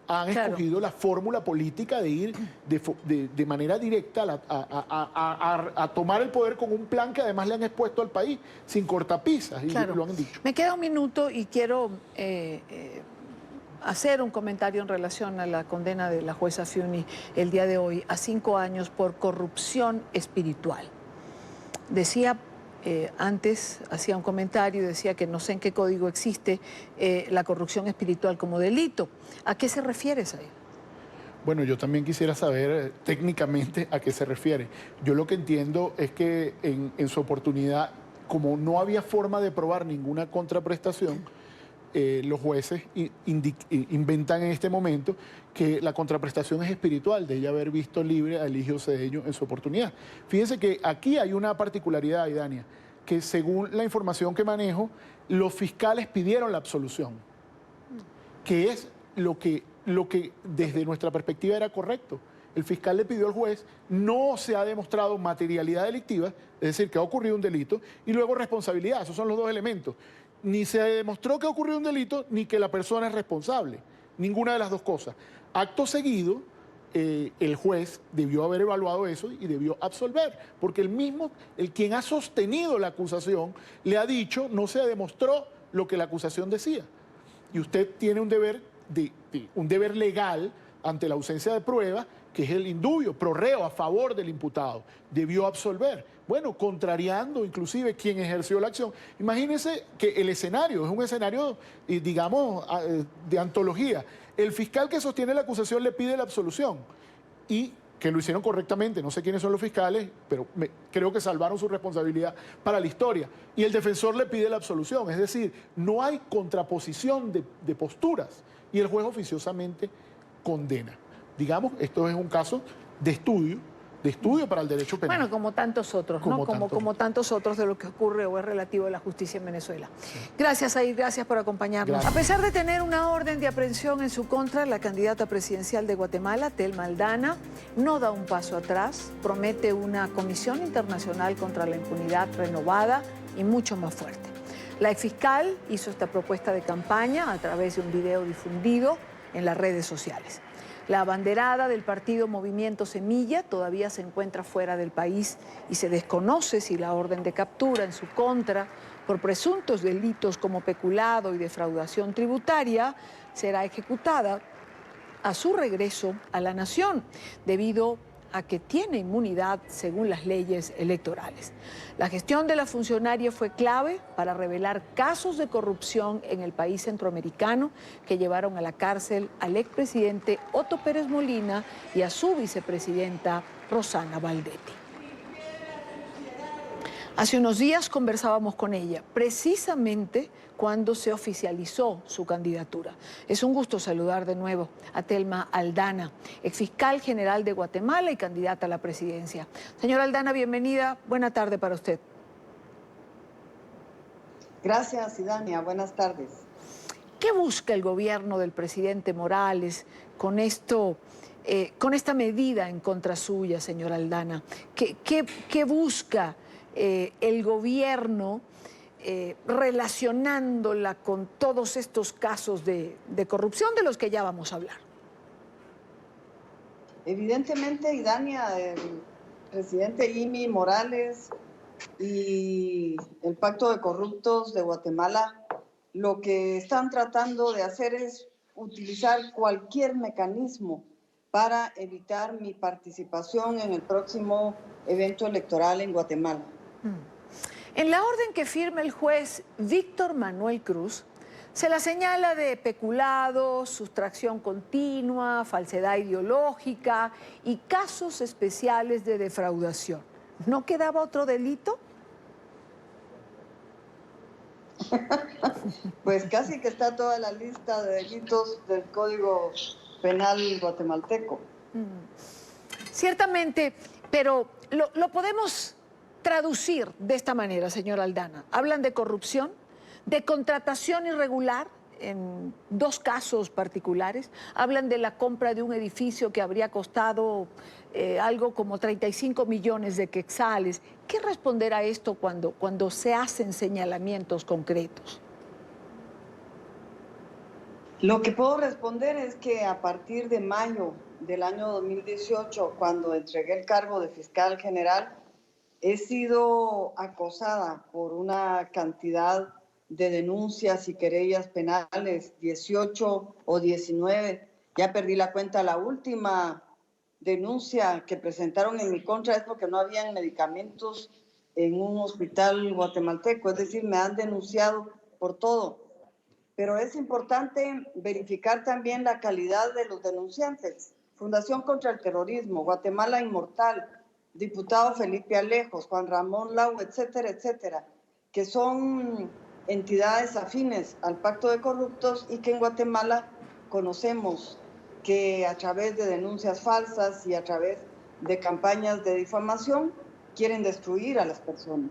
han escogido la fórmula política de ir de manera directa a tomar el poder con un plan que además le han expuesto al país, sin cortapisas, y lo han dicho. Me queda un minuto y quiero hacer un comentario en relación a la condena de la jueza Fiuni el día de hoy a 5 años por corrupción espiritual. Decía... antes hacía un comentario y decía que no sé en qué código existe la corrupción espiritual como delito. ¿A qué se refiere, Said? Bueno, yo también quisiera saber técnicamente a qué se refiere. Yo lo que entiendo es que en su oportunidad, como no había forma de probar ninguna contraprestación, los jueces inventan en este momento que la contraprestación es espiritual, de ella haber visto libre a Eligio Cedeño en su oportunidad. Fíjense que aquí hay una particularidad, Idania, que según la información que manejo, los fiscales pidieron la absolución, que es lo que desde nuestra perspectiva era correcto. El fiscal le pidió al juez, no se ha demostrado materialidad delictiva, es decir, que ha ocurrido un delito, y luego responsabilidad, esos son los dos elementos. Ni se demostró que ha ocurrido un delito, ni que la persona es responsable, ninguna de las dos cosas. Acto seguido, el juez debió haber evaluado eso y debió absolver, porque el quien ha sostenido la acusación, le ha dicho, no se demostró lo que la acusación decía. Y usted tiene un deber legal ante la ausencia de prueba, que es el indubio, pro reo, a favor del imputado. Debió absolver. Bueno, contrariando inclusive quien ejerció la acción. Imagínense que el escenario es un escenario, digamos, de antología. El fiscal que sostiene la acusación le pide la absolución y que lo hicieron correctamente. No sé quiénes son los fiscales, pero creo que salvaron su responsabilidad para la historia. Y el defensor le pide la absolución. Es decir, no hay contraposición de posturas y el juez oficiosamente condena. Digamos, esto es un caso de estudio para el derecho penal. Bueno, como tantos otros, ¿no? Como tantos otros de lo que ocurre o es relativo a la justicia en Venezuela. Sí. Gracias, Said, gracias por acompañarnos. Gracias. A pesar de tener una orden de aprehensión en su contra, la candidata presidencial de Guatemala, Telma Aldana, no da un paso atrás, promete una comisión internacional contra la impunidad renovada y mucho más fuerte. La exfiscal hizo esta propuesta de campaña a través de un video difundido en las redes sociales. La abanderada del partido Movimiento Semilla todavía se encuentra fuera del país y se desconoce si la orden de captura en su contra por presuntos delitos como peculado y defraudación tributaria será ejecutada a su regreso a la nación, debido a que tiene inmunidad según las leyes electorales. La gestión de la funcionaria fue clave para revelar casos de corrupción en el país centroamericano que llevaron a la cárcel al expresidente Otto Pérez Molina y a su vicepresidenta Rosana Valdetti. Hace unos días conversábamos con ella, precisamente cuando se oficializó su candidatura. Es un gusto saludar de nuevo a Telma Aldana, exfiscal general de Guatemala y candidata a la presidencia. Señora Aldana, bienvenida. Buena tarde para usted. Gracias, Idania. Buenas tardes. ¿Qué busca el gobierno del presidente Morales con esta medida en contra suya, señora Aldana? ¿Qué busca el gobierno relacionándola con todos estos casos de corrupción de los que ya vamos a hablar? Evidentemente, Idania, el presidente Jimmy Morales y el Pacto de Corruptos de Guatemala lo que están tratando de hacer es utilizar cualquier mecanismo para evitar mi participación en el próximo evento electoral en Guatemala. En la orden que firma el juez Víctor Manuel Cruz, se la señala de peculado, sustracción continua, falsedad ideológica y casos especiales de defraudación. ¿No quedaba otro delito? Pues casi que está toda la lista de delitos del Código Penal guatemalteco. Ciertamente, pero lo podemos traducir de esta manera, señora Aldana. Hablan de corrupción, de contratación irregular en dos casos particulares. Hablan de la compra de un edificio que habría costado algo como 35 millones de quetzales. ¿Qué responder a esto cuando se hacen señalamientos concretos? Lo que puedo responder es que a partir de mayo del año 2018, cuando entregué el cargo de fiscal general, he sido acosada por una cantidad de denuncias y querellas penales, 18 o 19. Ya perdí la cuenta. La última denuncia que presentaron en mi contra es porque no habían medicamentos en un hospital guatemalteco. Es decir, me han denunciado por todo. Pero es importante verificar también la calidad de los denunciantes. Fundación contra el Terrorismo, Guatemala Inmortal, diputado Felipe Alejos, Juan Ramón Lau, etcétera, etcétera, que son entidades afines al Pacto de Corruptos y que en Guatemala conocemos que a través de denuncias falsas y a través de campañas de difamación quieren destruir a las personas.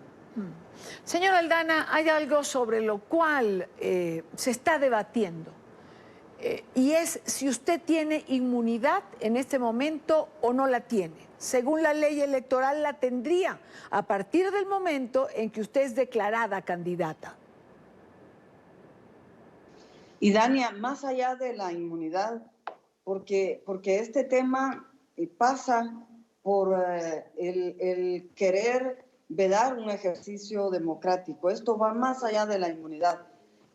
Señora Aldana, hay algo sobre lo cual se está debatiendo y es si usted tiene inmunidad en este momento o no la tiene. Según la ley electoral la tendría a partir del momento en que usted es declarada candidata. Y Dania, más allá de la inmunidad, porque este tema pasa por el querer vedar un ejercicio democrático. Esto va más allá de la inmunidad.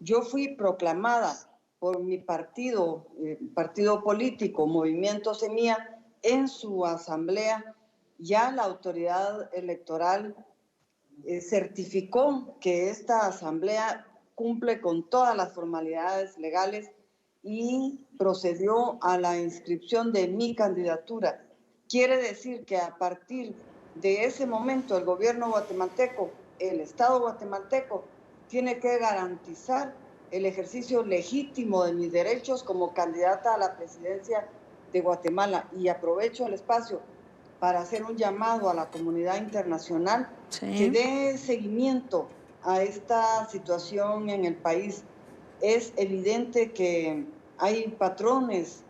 Yo fui proclamada por mi partido, partido político, Movimiento Semilla, en su asamblea. Ya la autoridad electoral certificó que esta asamblea cumple con todas las formalidades legales y procedió a la inscripción de mi candidatura. Quiere decir que a partir de ese momento el gobierno guatemalteco, el Estado guatemalteco, tiene que garantizar el ejercicio legítimo de mis derechos como candidata a la presidencia de Guatemala. Y aprovecho el espacio para hacer un llamado a la comunidad internacional que dé seguimiento a esta situación en el país. Es evidente que hay patrones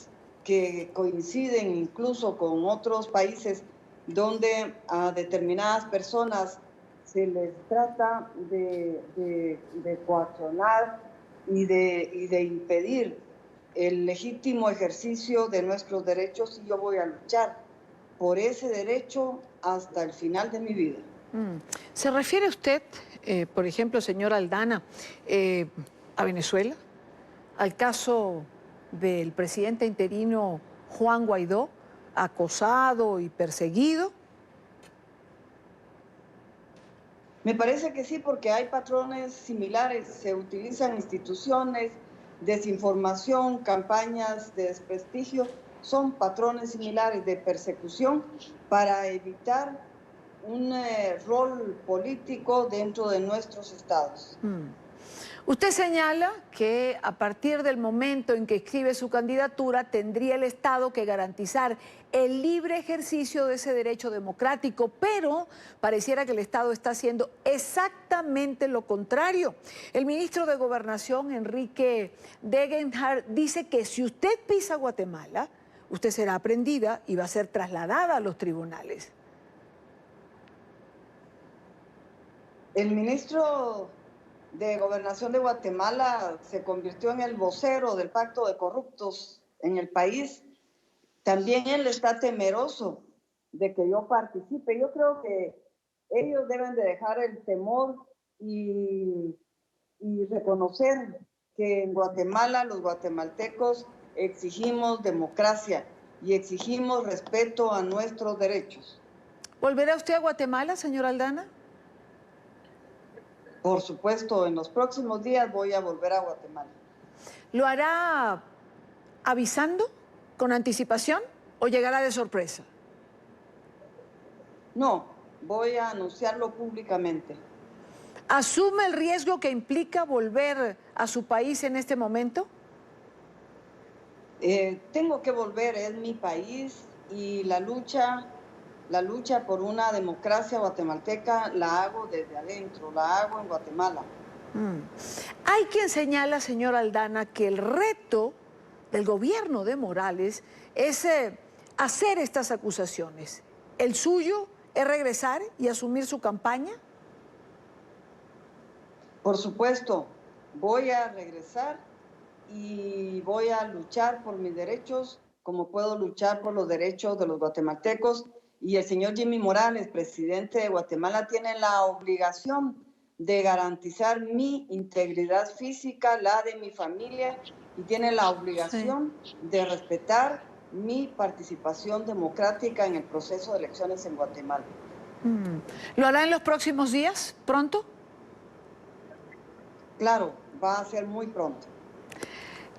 que coinciden incluso con otros países donde a determinadas personas se les trata de coaccionar y de impedir el legítimo ejercicio de nuestros derechos, y yo voy a luchar por ese derecho hasta el final de mi vida. ¿Se refiere usted, por ejemplo, señora Aldana, a Venezuela? ¿Al caso del presidente interino Juan Guaidó, acosado y perseguido? Me parece que sí, porque hay patrones similares. Se utilizan instituciones, desinformación, campañas de desprestigio. Son patrones similares de persecución para evitar un rol político dentro de nuestros estados. Usted señala que a partir del momento en que escribe su candidatura tendría el Estado que garantizar el libre ejercicio de ese derecho democrático, pero pareciera que el Estado está haciendo exactamente lo contrario. El ministro de Gobernación, Enrique Degenhardt, dice que si usted pisa Guatemala, usted será aprehendida y va a ser trasladada a los tribunales. El ministro de Gobernación de Guatemala se convirtió en el vocero del Pacto de Corruptos en el país. También él está temeroso de que yo participe. Yo creo que ellos deben de dejar el temor y reconocer que en Guatemala los guatemaltecos exigimos democracia y exigimos respeto a nuestros derechos. ¿Volverá usted a Guatemala, señora Aldana? Por supuesto, en los próximos días voy a volver a Guatemala. ¿Lo hará avisando, con anticipación, o llegará de sorpresa? No, voy a anunciarlo públicamente. ¿Asume el riesgo que implica volver a su país en este momento? Tengo que volver, es mi país, y la lucha por una democracia guatemalteca la hago desde adentro, la hago en Guatemala. Hay quien señala, señora Aldana, que el reto del gobierno de Morales es hacer estas acusaciones. ¿El suyo es regresar y asumir su campaña? Por supuesto, voy a regresar y voy a luchar por mis derechos, como puedo luchar por los derechos de los guatemaltecos. Y el señor Jimmy Morales, presidente de Guatemala, tiene la obligación de garantizar mi integridad física, la de mi familia, y tiene la obligación de respetar mi participación democrática en el proceso de elecciones en Guatemala. ¿Lo hará en los próximos días? ¿Pronto? Claro, va a ser muy pronto.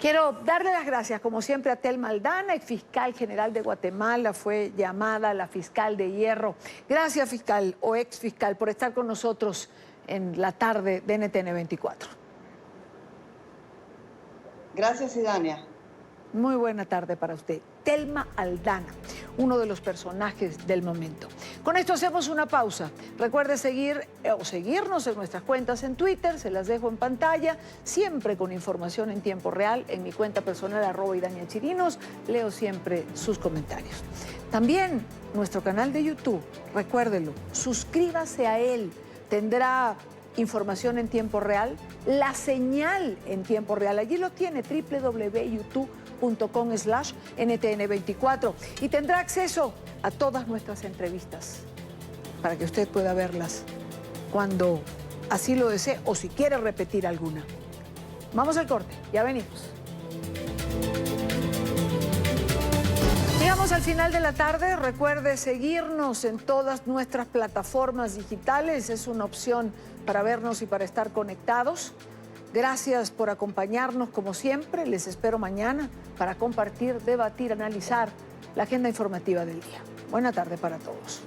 Quiero darle las gracias, como siempre, a Telma Aldana, exfiscal general de Guatemala, fue llamada la fiscal de hierro. Gracias, fiscal o exfiscal, por estar con nosotros en la tarde de NTN 24. Gracias, Idania. Muy buena tarde para usted. Telma Aldana, uno de los personajes del momento. Con esto hacemos una pausa. Recuerde seguirnos en nuestras cuentas en Twitter, se las dejo en pantalla, siempre con información en tiempo real. En mi cuenta personal, @idaniachirinos, leo siempre sus comentarios. También nuestro canal de YouTube, recuérdelo, suscríbase a él, tendrá información en tiempo real, la señal en tiempo real. Allí lo tiene, www.youtube.com/NTN24, y tendrá acceso a todas nuestras entrevistas para que usted pueda verlas cuando así lo desee o si quiere repetir alguna. Vamos al corte, ya venimos. Llegamos al final de la tarde. Recuerde seguirnos en todas nuestras plataformas digitales. Es una opción para vernos y para estar conectados. Gracias por acompañarnos como siempre. Les espero mañana para compartir, debatir, analizar la agenda informativa del día. Buena tarde para todos.